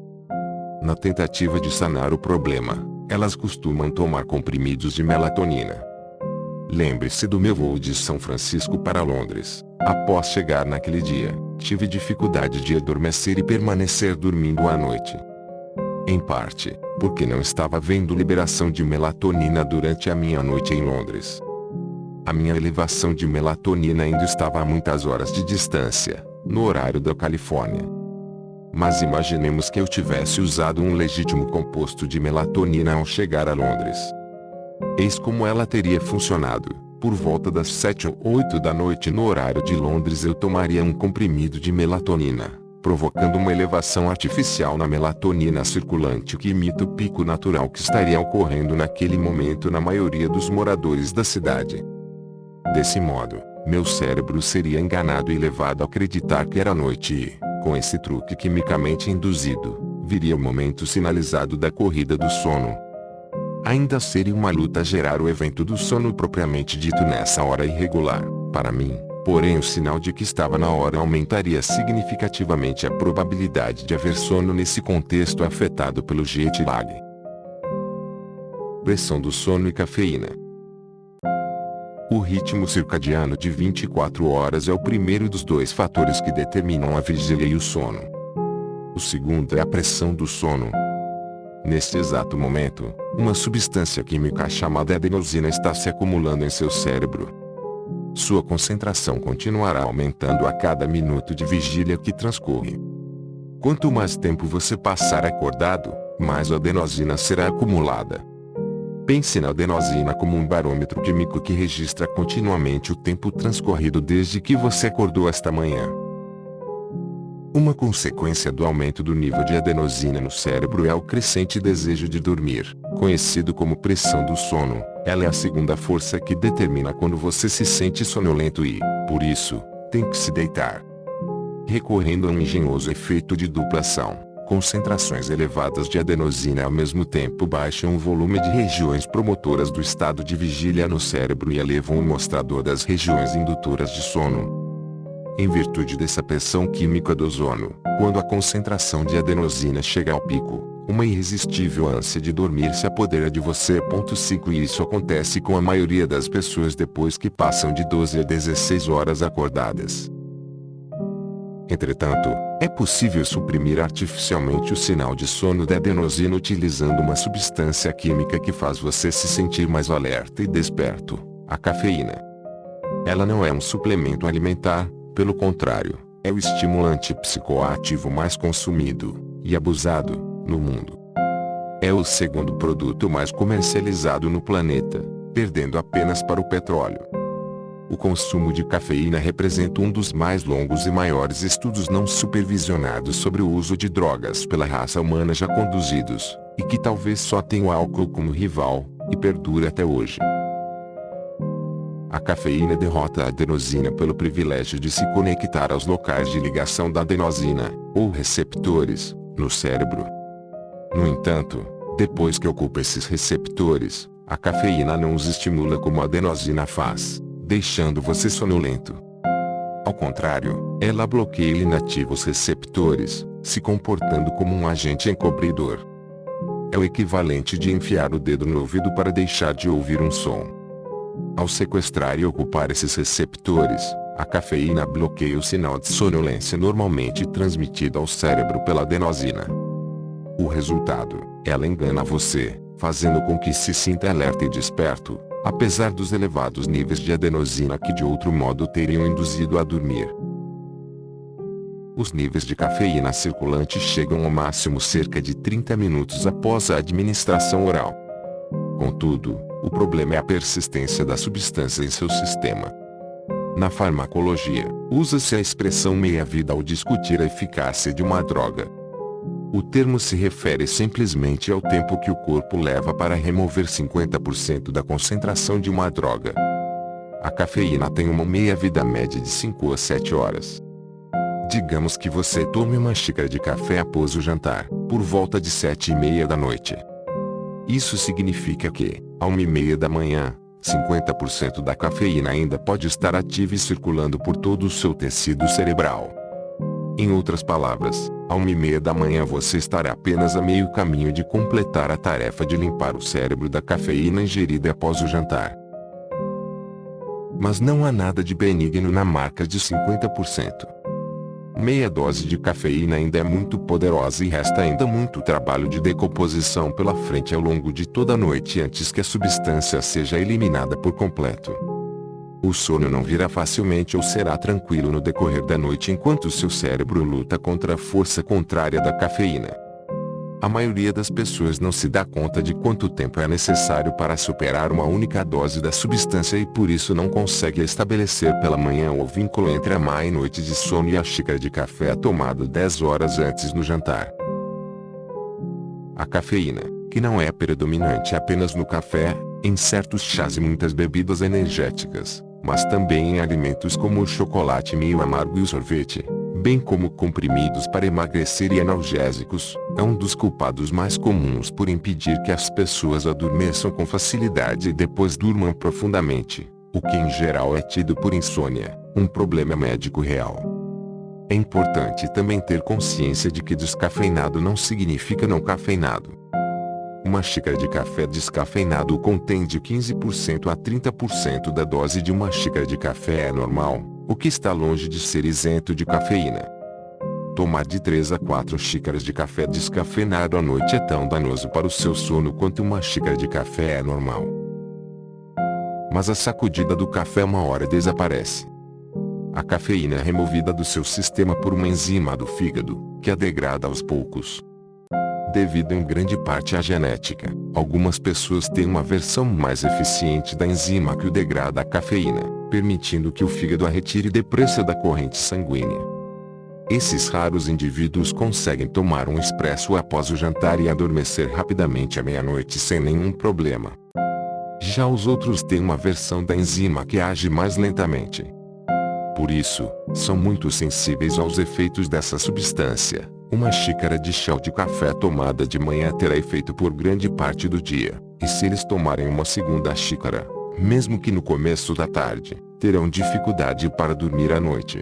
Na tentativa de sanar o problema, elas costumam tomar comprimidos de melatonina. Lembre-se do meu voo de São Francisco para Londres. Após chegar naquele dia, tive dificuldade de adormecer e permanecer dormindo à noite. Em parte, porque não estava vendo liberação de melatonina durante a minha noite em Londres. A minha elevação de melatonina ainda estava a muitas horas de distância, no horário da Califórnia. Mas imaginemos que eu tivesse usado um legítimo composto de melatonina ao chegar a Londres. Eis como ela teria funcionado. Por volta das 7 ou 8 da noite no horário de Londres eu tomaria um comprimido de melatonina, provocando uma elevação artificial na melatonina circulante que imita o pico natural que estaria ocorrendo naquele momento na maioria dos moradores da cidade. Desse modo, meu cérebro seria enganado e levado a acreditar que era noite e, com esse truque quimicamente induzido, viria o momento sinalizado da corrida do sono. Ainda seria uma luta gerar o evento do sono propriamente dito nessa hora irregular, para mim, porém o sinal de que estava na hora aumentaria significativamente a probabilidade de haver sono nesse contexto afetado pelo jet lag. Pressão do sono e cafeína. O ritmo circadiano de 24 horas é o primeiro dos dois fatores que determinam a vigília e o sono. O segundo é a pressão do sono. Neste exato momento, uma substância química chamada adenosina está se acumulando em seu cérebro. Sua concentração continuará aumentando a cada minuto de vigília que transcorre. Quanto mais tempo você passar acordado, mais adenosina será acumulada. Pense na adenosina como um barômetro químico que registra continuamente o tempo transcorrido desde que você acordou esta manhã. Uma consequência do aumento do nível de adenosina no cérebro é o crescente desejo de dormir, conhecido como pressão do sono. Ela é a segunda força que determina quando você se sente sonolento e, por isso, tem que se deitar. Recorrendo a um engenhoso efeito de dupla ação, concentrações elevadas de adenosina ao mesmo tempo baixam o volume de regiões promotoras do estado de vigília no cérebro e elevam o mostrador das regiões indutoras de sono. Em virtude dessa pressão química do ozono, quando a concentração de adenosina chega ao pico, uma irresistível ânsia de dormir se apodera de você. 5 E isso acontece com a maioria das pessoas depois que passam de 12 a 16 horas acordadas. Entretanto, é possível suprimir artificialmente o sinal de sono da adenosina utilizando uma substância química que faz você se sentir mais alerta e desperto, a cafeína. Ela não é um suplemento alimentar, pelo contrário, é o estimulante psicoativo mais consumido e abusado no mundo. É o segundo produto mais comercializado no planeta, perdendo apenas para o petróleo. O consumo de cafeína representa um dos mais longos e maiores estudos não supervisionados sobre o uso de drogas pela raça humana já conduzidos, e que talvez só tenha o álcool como rival, e perdura até hoje. A cafeína derrota a adenosina pelo privilégio de se conectar aos locais de ligação da adenosina, ou receptores, no cérebro. No entanto, depois que ocupa esses receptores, a cafeína não os estimula como a adenosina faz, deixando você sonolento. Ao contrário, ela bloqueia e inativa os receptores, se comportando como um agente encobridor. É o equivalente de enfiar o dedo no ouvido para deixar de ouvir um som. Ao sequestrar e ocupar esses receptores, a cafeína bloqueia o sinal de sonolência normalmente transmitido ao cérebro pela adenosina. O resultado, ela engana você, fazendo com que se sinta alerta e desperto, apesar dos elevados níveis de adenosina que de outro modo teriam induzido a dormir. Os níveis de cafeína circulante chegam ao máximo cerca de 30 minutos após a administração oral. Contudo, o problema é a persistência da substância em seu sistema. Na farmacologia, usa-se a expressão meia-vida ao discutir a eficácia de uma droga. O termo se refere simplesmente ao tempo que o corpo leva para remover 50% da concentração de uma droga. A cafeína tem uma meia-vida média de 5 a 7 horas. Digamos que você tome uma xícara de café após o jantar, por volta de 7h30 da noite. Isso significa que, à 1h30 da manhã, 50% da cafeína ainda pode estar ativa e circulando por todo o seu tecido cerebral. Em outras palavras, à 1h30 da manhã você estará apenas a meio caminho de completar a tarefa de limpar o cérebro da cafeína ingerida após o jantar. Mas não há nada de benigno na marca de 50%. Meia dose de cafeína ainda é muito poderosa e resta ainda muito trabalho de decomposição pela frente ao longo de toda a noite antes que a substância seja eliminada por completo. O sono não virá facilmente ou será tranquilo no decorrer da noite enquanto seu cérebro luta contra a força contrária da cafeína. A maioria das pessoas não se dá conta de quanto tempo é necessário para superar uma única dose da substância e por isso não consegue estabelecer pela manhã o vínculo entre a má noite de sono e a xícara de café tomada 10 horas antes no jantar. A cafeína, que não é predominante apenas no café, em certos chás e muitas bebidas energéticas, mas também em alimentos como o chocolate meio amargo e o sorvete, bem como comprimidos para emagrecer e analgésicos, é um dos culpados mais comuns por impedir que as pessoas adormeçam com facilidade e depois durmam profundamente, o que em geral é tido por insônia, um problema médico real. É importante também ter consciência de que descafeinado não significa não cafeinado. Uma xícara de café descafeinado contém de 15% a 30% da dose de uma xícara de café normal, o que está longe de ser isento de cafeína. Tomar de 3 a 4 xícaras de café descafeinado à noite é tão danoso para o seu sono quanto uma xícara de café normal. Mas a sacudida do café uma hora desaparece. A cafeína é removida do seu sistema por uma enzima do fígado, que a degrada aos poucos. Devido em grande parte à genética, algumas pessoas têm uma versão mais eficiente da enzima que o degrada a cafeína, permitindo que o fígado a retire depressa da corrente sanguínea. Esses raros indivíduos conseguem tomar um expresso após o jantar e adormecer rapidamente à meia-noite sem nenhum problema. Já os outros têm uma versão da enzima que age mais lentamente. Por isso, são muito sensíveis aos efeitos dessa substância. Uma xícara de chá de café tomada de manhã terá efeito por grande parte do dia, e se eles tomarem uma segunda xícara, mesmo que no começo da tarde, terão dificuldade para dormir à noite.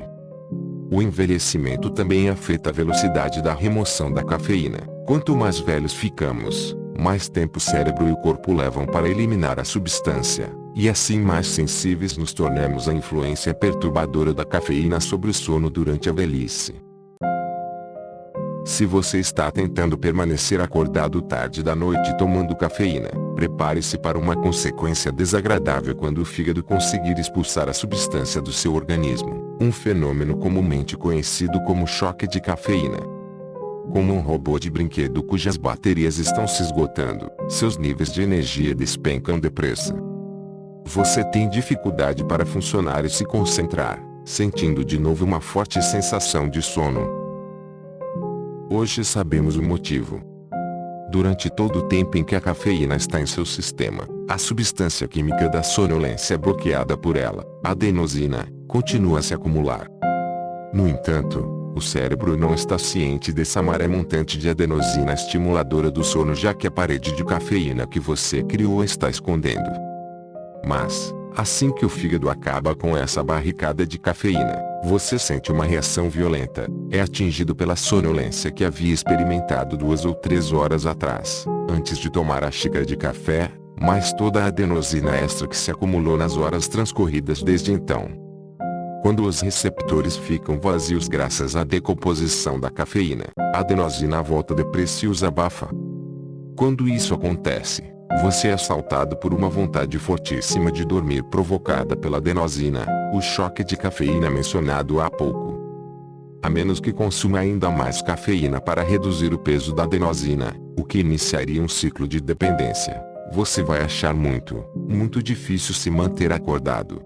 O envelhecimento também afeta a velocidade da remoção da cafeína. Quanto mais velhos ficamos, mais tempo o cérebro e o corpo levam para eliminar a substância, e assim mais sensíveis nos tornamos à influência perturbadora da cafeína sobre o sono durante a velhice. Se você está tentando permanecer acordado tarde da noite tomando cafeína, prepare-se para uma consequência desagradável quando o fígado conseguir expulsar a substância do seu organismo, um fenômeno comumente conhecido como choque de cafeína. Como um robô de brinquedo cujas baterias estão se esgotando, seus níveis de energia despencam depressa. Você tem dificuldade para funcionar e se concentrar, sentindo de novo uma forte sensação de sono. Hoje sabemos o motivo. Durante todo o tempo em que a cafeína está em seu sistema, a substância química da sonolência é bloqueada por ela, a adenosina, continua a se acumular. No entanto, o cérebro não está ciente dessa maré montante de adenosina estimuladora do sono já que a parede de cafeína que você criou está escondendo. Mas, assim que o fígado acaba com essa barricada de cafeína, você sente uma reação violenta, é atingido pela sonolência que havia experimentado 2 ou 3 horas atrás, antes de tomar a xícara de café, mais toda a adenosina extra que se acumulou nas horas transcorridas desde então. Quando os receptores ficam vazios graças à decomposição da cafeína, a adenosina volta depressa e os abafa. Quando isso acontece, você é assaltado por uma vontade fortíssima de dormir provocada pela adenosina, o choque de cafeína mencionado há pouco. A menos que consuma ainda mais cafeína para reduzir o peso da adenosina, o que iniciaria um ciclo de dependência, você vai achar muito difícil se manter acordado.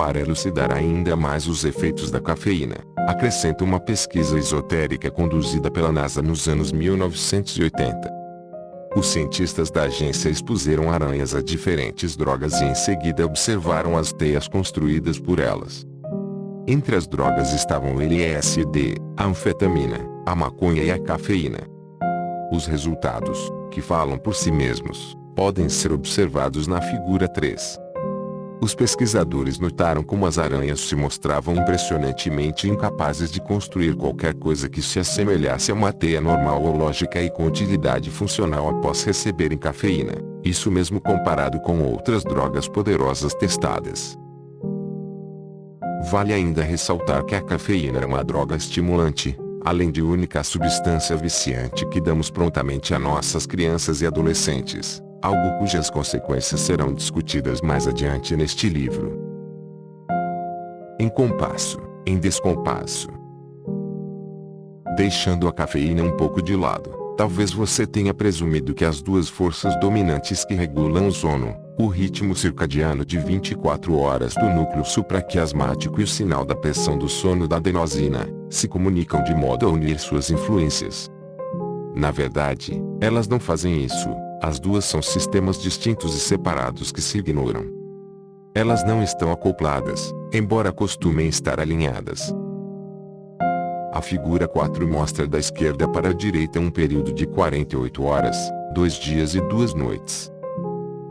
Para elucidar ainda mais os efeitos da cafeína, acrescenta uma pesquisa esotérica conduzida pela NASA nos anos 1980. Os cientistas da agência expuseram aranhas a diferentes drogas e em seguida observaram as teias construídas por elas. Entre as drogas estavam o LSD, a anfetamina, a maconha e a cafeína. Os resultados, que falam por si mesmos, podem ser observados na figura 3. Os pesquisadores notaram como as aranhas se mostravam impressionantemente incapazes de construir qualquer coisa que se assemelhasse a uma teia normal ou lógica e com utilidade funcional após receberem cafeína, isso mesmo comparado com outras drogas poderosas testadas. Vale ainda ressaltar que a cafeína é uma droga estimulante, além de única substância viciante que damos prontamente a nossas crianças e adolescentes. Algo cujas consequências serão discutidas mais adiante neste livro. Em compasso, em descompasso. Deixando a cafeína um pouco de lado, talvez você tenha presumido que as duas forças dominantes que regulam o sono, o ritmo circadiano de 24 horas do núcleo supraquiasmático e o sinal da pressão do sono da adenosina, se comunicam de modo a unir suas influências. Na verdade, elas não fazem isso. As duas são sistemas distintos e separados que se ignoram. Elas não estão acopladas, embora costumem estar alinhadas. A figura 4 mostra da esquerda para a direita um período de 48 horas, 2 dias e 2 noites.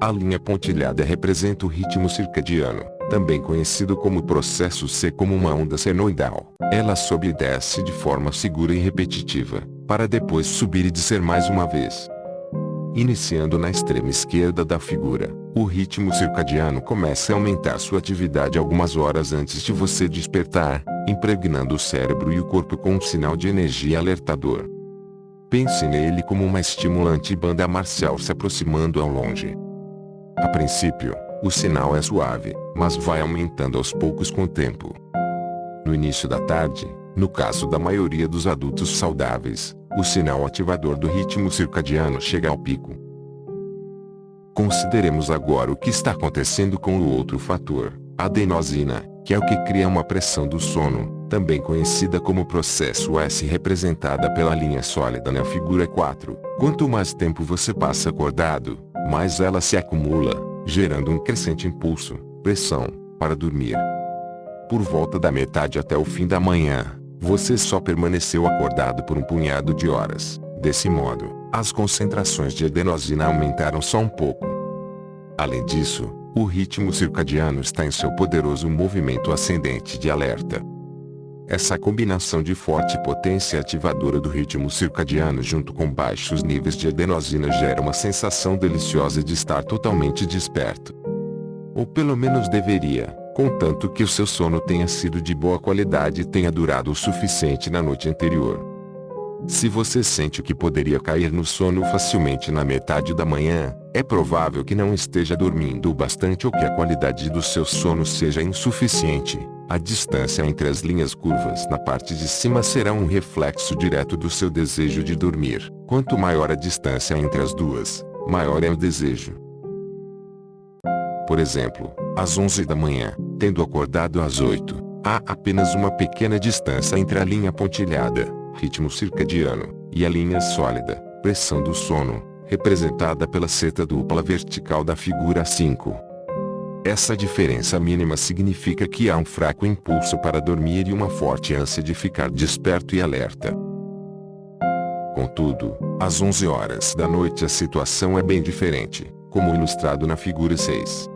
A linha pontilhada representa o ritmo circadiano, também conhecido como processo C como uma onda senoidal. Ela sobe e desce de forma segura e repetitiva, para depois subir e descer mais uma vez. Iniciando na extrema esquerda da figura, o ritmo circadiano começa a aumentar sua atividade algumas horas antes de você despertar, impregnando o cérebro e o corpo com um sinal de energia alertador. Pense nele como uma estimulante banda marcial se aproximando ao longe. A princípio, o sinal é suave, mas vai aumentando aos poucos com o tempo. No início da tarde, no caso da maioria dos adultos saudáveis, o sinal ativador do ritmo circadiano chega ao pico. Consideremos agora o que está acontecendo com o outro fator, a adenosina, que é o que cria uma pressão do sono, também conhecida como processo S representada pela linha sólida na figura 4. Quanto mais tempo você passa acordado, mais ela se acumula, gerando um crescente impulso, pressão, para dormir. Por volta da metade até o fim da manhã, você só permaneceu acordado por um punhado de horas. Desse modo, as concentrações de adenosina aumentaram só um pouco. Além disso, o ritmo circadiano está em seu poderoso movimento ascendente de alerta. Essa combinação de forte potência ativadora do ritmo circadiano junto com baixos níveis de adenosina gera uma sensação deliciosa de estar totalmente desperto. Ou pelo menos deveria, contanto que o seu sono tenha sido de boa qualidade e tenha durado o suficiente na noite anterior. Se você sente que poderia cair no sono facilmente na metade da manhã, é provável que não esteja dormindo o bastante ou que a qualidade do seu sono seja insuficiente. A distância entre as linhas curvas na parte de cima será um reflexo direto do seu desejo de dormir. Quanto maior a distância entre as duas, maior é o desejo. Por exemplo, às 11 da manhã, tendo acordado às 8, há apenas uma pequena distância entre a linha pontilhada, ritmo circadiano, e a linha sólida, pressão do sono, representada pela seta dupla vertical da figura 5. Essa diferença mínima significa que há um fraco impulso para dormir e uma forte ânsia de ficar desperto e alerta. Contudo, às 11 horas da noite a situação é bem diferente, como ilustrado na figura 6.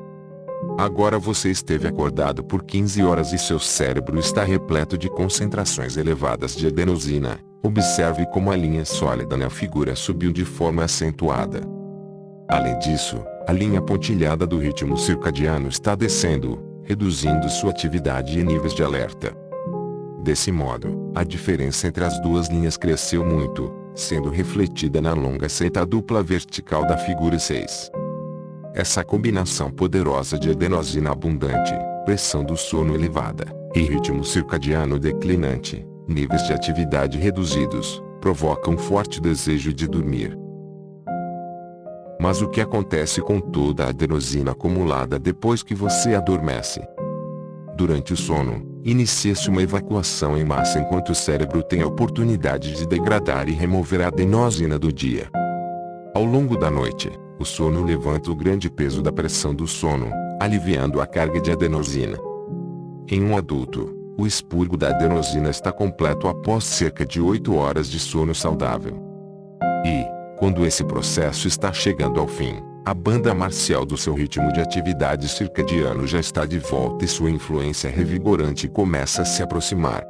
Agora você esteve acordado por 15 horas e seu cérebro está repleto de concentrações elevadas de adenosina. Observe como a linha sólida na figura subiu de forma acentuada. Além disso, a linha pontilhada do ritmo circadiano está descendo, reduzindo sua atividade e níveis de alerta. Desse modo, a diferença entre as duas linhas cresceu muito, sendo refletida na longa seta dupla vertical da figura 6. Essa combinação poderosa de adenosina abundante, pressão do sono elevada, e ritmo circadiano declinante, níveis de atividade reduzidos, provoca um forte desejo de dormir. Mas o que acontece com toda a adenosina acumulada depois que você adormece? Durante o sono, inicia-se uma evacuação em massa enquanto o cérebro tem a oportunidade de degradar e remover a adenosina do dia. Ao longo da noite, o sono levanta o grande peso da pressão do sono, aliviando a carga de adenosina. Em um adulto, o expurgo da adenosina está completo após cerca de 8 horas de sono saudável. E, quando esse processo está chegando ao fim, a banda marcial do seu ritmo de atividade circadiano já está de volta e sua influência revigorante começa a se aproximar.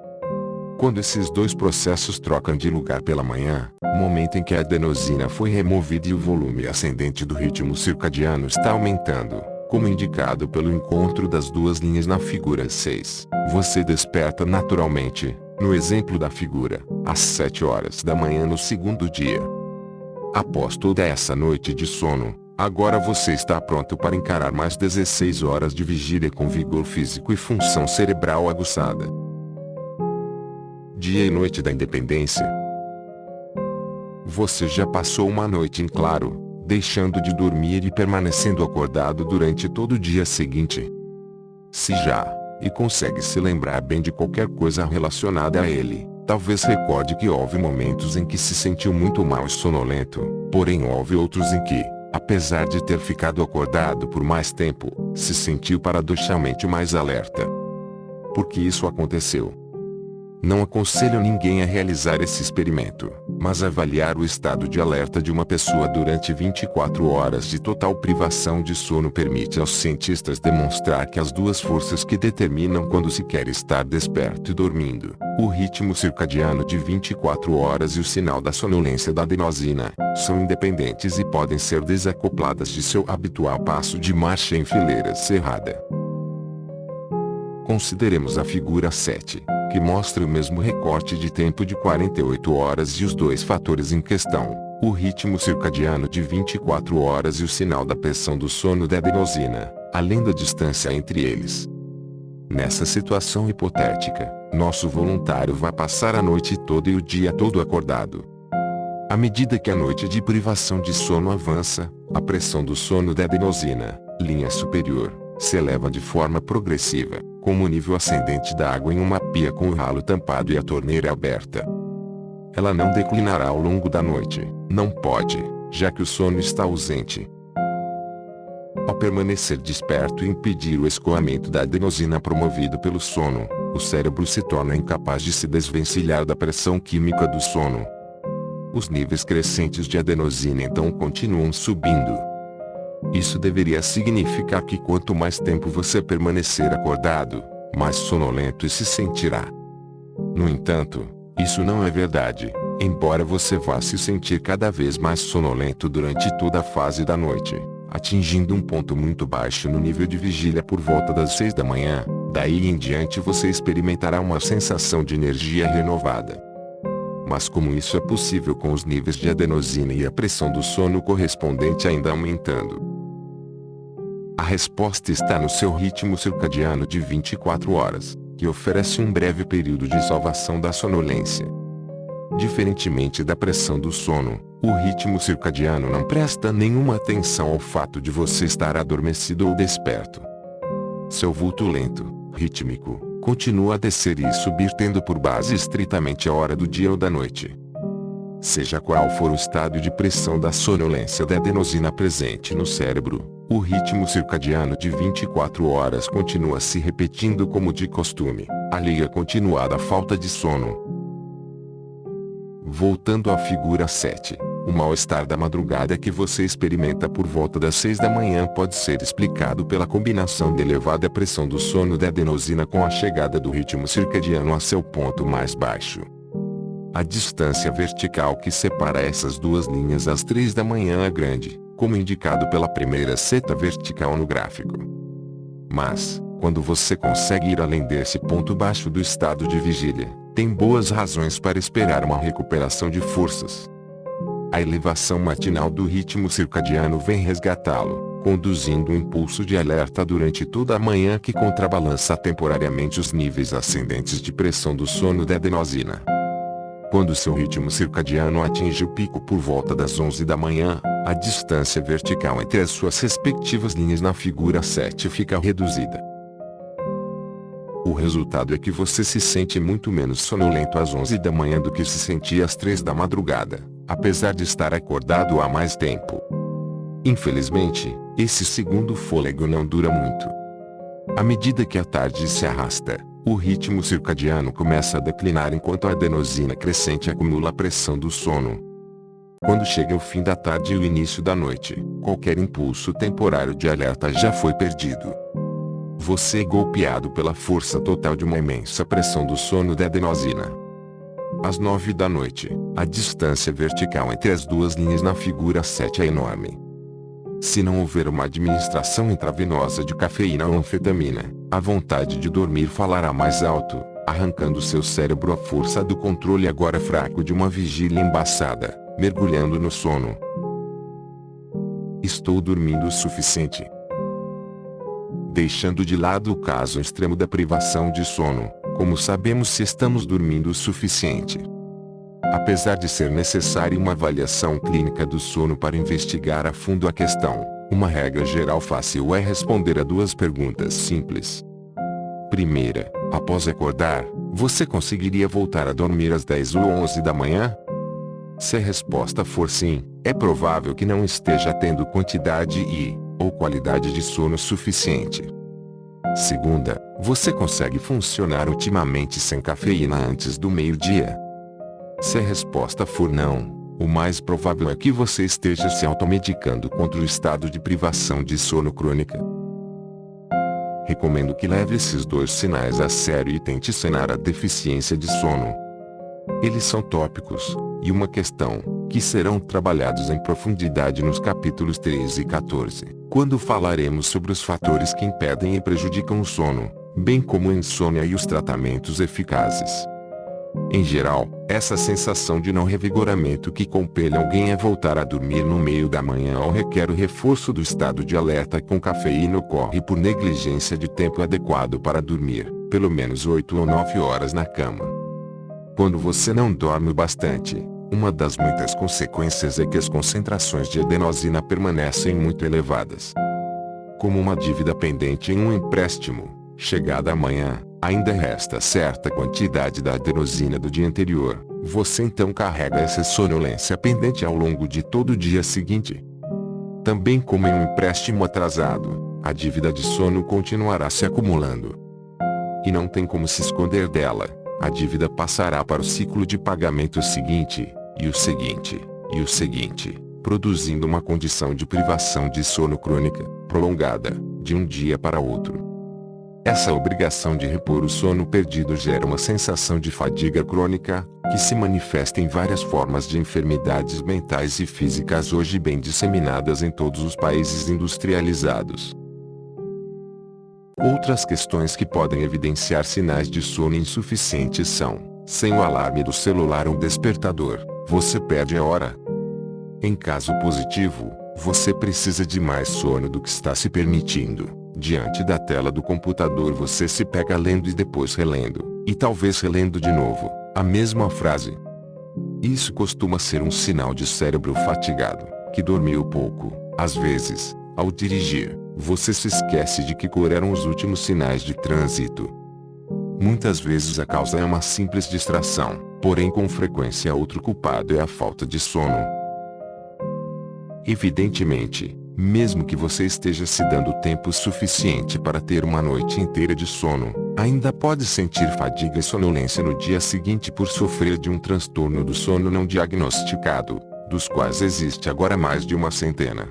Quando esses dois processos trocam de lugar pela manhã, momento em que a adenosina foi removida e o volume ascendente do ritmo circadiano está aumentando, como indicado pelo encontro das duas linhas na figura 6, você desperta naturalmente, no exemplo da figura, às 7 horas da manhã no segundo dia. Após toda essa noite de sono, agora você está pronto para encarar mais 16 horas de vigília com vigor físico e função cerebral aguçada. Dia e noite da independência. Você já passou uma noite em claro, deixando de dormir e permanecendo acordado durante todo o dia seguinte? Se já, e consegue se lembrar bem de qualquer coisa relacionada a ele, talvez recorde que houve momentos em que se sentiu muito mal e sonolento, porém houve outros em que, apesar de ter ficado acordado por mais tempo, se sentiu paradoxalmente mais alerta. Por que isso aconteceu? Não aconselho ninguém a realizar esse experimento, mas avaliar o estado de alerta de uma pessoa durante 24 horas de total privação de sono permite aos cientistas demonstrar que as duas forças que determinam quando se quer estar desperto e dormindo, o ritmo circadiano de 24 horas e o sinal da sonolência da adenosina, são independentes e podem ser desacopladas de seu habitual passo de marcha em fileira cerrada. Consideremos a figura 7. Que mostra o mesmo recorte de tempo de 48 horas e os dois fatores em questão, o ritmo circadiano de 24 horas e o sinal da pressão do sono da adenosina, além da distância entre eles. Nessa situação hipotética, nosso voluntário vai passar a noite toda e o dia todo acordado. À medida que a noite de privação de sono avança, a pressão do sono da adenosina, linha superior, se eleva de forma progressiva, como o nível ascendente da água em uma pia com o ralo tampado e a torneira aberta. Ela não declinará ao longo da noite, não pode, já que o sono está ausente. Ao permanecer desperto e impedir o escoamento da adenosina promovido pelo sono, o cérebro se torna incapaz de se desvencilhar da pressão química do sono. Os níveis crescentes de adenosina então continuam subindo. Isso deveria significar que quanto mais tempo você permanecer acordado, mais sonolento se sentirá. No entanto, isso não é verdade, embora você vá se sentir cada vez mais sonolento durante toda a fase da noite, atingindo um ponto muito baixo no nível de vigília por volta das 6 da manhã, daí em diante você experimentará uma sensação de energia renovada. Mas como isso é possível com os níveis de adenosina e a pressão do sono correspondente ainda aumentando? A resposta está no seu ritmo circadiano de 24 horas, que oferece um breve período de salvação da sonolência. Diferentemente da pressão do sono, o ritmo circadiano não presta nenhuma atenção ao fato de você estar adormecido ou desperto. Seu vulto lento, rítmico, continua a descer e subir tendo por base estritamente a hora do dia ou da noite. Seja qual for o estado de pressão da sonolência da adenosina presente no cérebro, o ritmo circadiano de 24 horas continua se repetindo como de costume, alheia continuada à falta de sono. Voltando à figura 7, o mal-estar da madrugada que você experimenta por volta das 6 da manhã pode ser explicado pela combinação de elevada pressão do sono da adenosina com a chegada do ritmo circadiano a seu ponto mais baixo. A distância vertical que separa essas duas linhas às 3 da manhã é grande, como indicado pela primeira seta vertical no gráfico. Mas, quando você consegue ir além desse ponto baixo do estado de vigília, tem boas razões para esperar uma recuperação de forças. A elevação matinal do ritmo circadiano vem resgatá-lo, conduzindo um impulso de alerta durante toda a manhã que contrabalança temporariamente os níveis ascendentes de pressão do sono da adenosina. Quando seu ritmo circadiano atinge o pico por volta das 11 da manhã, a distância vertical entre as suas respectivas linhas na figura 7 fica reduzida. O resultado é que você se sente muito menos sonolento às 11 da manhã do que se sentia às 3 da madrugada, apesar de estar acordado há mais tempo. Infelizmente, esse segundo fôlego não dura muito. À medida que a tarde se arrasta, o ritmo circadiano começa a declinar enquanto a adenosina crescente acumula a pressão do sono. Quando chega o fim da tarde e o início da noite, qualquer impulso temporário de alerta já foi perdido. Você é golpeado pela força total de uma imensa pressão do sono da adenosina. Às 9 da noite, a distância vertical entre as duas linhas na figura 7 é enorme. Se não houver uma administração intravenosa de cafeína ou anfetamina, a vontade de dormir falará mais alto, arrancando seu cérebro à força do controle agora fraco de uma vigília embaçada, mergulhando no sono. Estou dormindo o suficiente. Deixando de lado o caso extremo da privação de sono, como sabemos se estamos dormindo o suficiente? Apesar de ser necessária uma avaliação clínica do sono para investigar a fundo a questão, uma regra geral fácil é responder a duas perguntas simples. Primeira, após acordar, você conseguiria voltar a dormir às 10 ou 11 da manhã? Se a resposta for sim, é provável que não esteja tendo quantidade ou qualidade de sono suficiente. Segunda, você consegue funcionar otimamente sem cafeína antes do meio-dia? Se a resposta for não, o mais provável é que você esteja se automedicando contra o estado de privação de sono crônica. Recomendo que leve esses dois sinais a sério e tente sanar a deficiência de sono. Eles são tópicos, e uma questão, que serão trabalhados em profundidade nos capítulos 13 e 14, quando falaremos sobre os fatores que impedem e prejudicam o sono, bem como a insônia e os tratamentos eficazes. Em geral, essa sensação de não revigoramento que compele alguém a voltar a dormir no meio da manhã ou requer o reforço do estado de alerta com cafeína ocorre por negligência de tempo adequado para dormir, pelo menos 8 ou 9 horas na cama. Quando você não dorme bastante, uma das muitas consequências é que as concentrações de adenosina permanecem muito elevadas. Como uma dívida pendente em um empréstimo, chegada amanhã, ainda resta certa quantidade da adenosina do dia anterior, você então carrega essa sonolência pendente ao longo de todo o dia seguinte. Também como em um empréstimo atrasado, a dívida de sono continuará se acumulando. E não tem como se esconder dela, a dívida passará para o ciclo de pagamento seguinte, e o seguinte, e o seguinte, produzindo uma condição de privação de sono crônica, prolongada, de um dia para outro. Essa obrigação de repor o sono perdido gera uma sensação de fadiga crônica, que se manifesta em várias formas de enfermidades mentais e físicas hoje bem disseminadas em todos os países industrializados. Outras questões que podem evidenciar sinais de sono insuficiente são, sem o alarme do celular ou despertador, você perde a hora. Em caso positivo, você precisa de mais sono do que está se permitindo. Diante da tela do computador você se pega lendo e depois relendo, e talvez relendo de novo, a mesma frase. Isso costuma ser um sinal de cérebro fatigado, que dormiu pouco. Às vezes, ao dirigir, você se esquece de que cor eram os últimos sinais de trânsito. Muitas vezes a causa é uma simples distração, porém com frequência outro culpado é a falta de sono. Evidentemente, mesmo que você esteja se dando tempo suficiente para ter uma noite inteira de sono, ainda pode sentir fadiga e sonolência no dia seguinte por sofrer de um transtorno do sono não diagnosticado, dos quais existe agora mais de uma centena.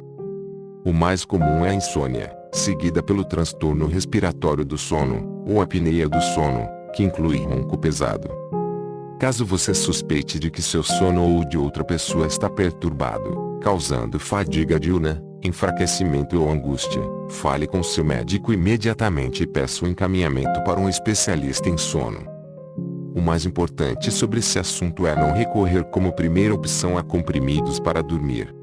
O mais comum é a insônia, seguida pelo transtorno respiratório do sono, ou apneia do sono, que inclui ronco pesado. Caso você suspeite de que seu sono ou de outra pessoa está perturbado, causando fadiga diurna, enfraquecimento ou angústia, fale com seu médico imediatamente e peça um encaminhamento para um especialista em sono. O mais importante sobre esse assunto é não recorrer como primeira opção a comprimidos para dormir.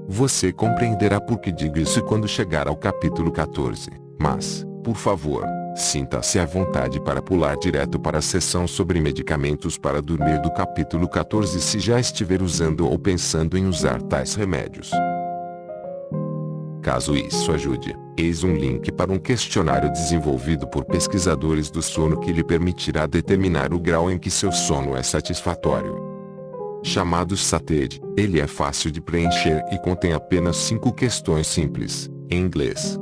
Você compreenderá por que digo isso quando chegar ao capítulo 14, mas, por favor, sinta-se à vontade para pular direto para a seção sobre medicamentos para dormir do capítulo 14 se já estiver usando ou pensando em usar tais remédios. Caso isso ajude, Eis um link para um questionário desenvolvido por pesquisadores do sono que lhe permitirá determinar o grau em que seu sono é satisfatório. Chamado SATED, ele é fácil de preencher e contém apenas 5 questões simples, em inglês.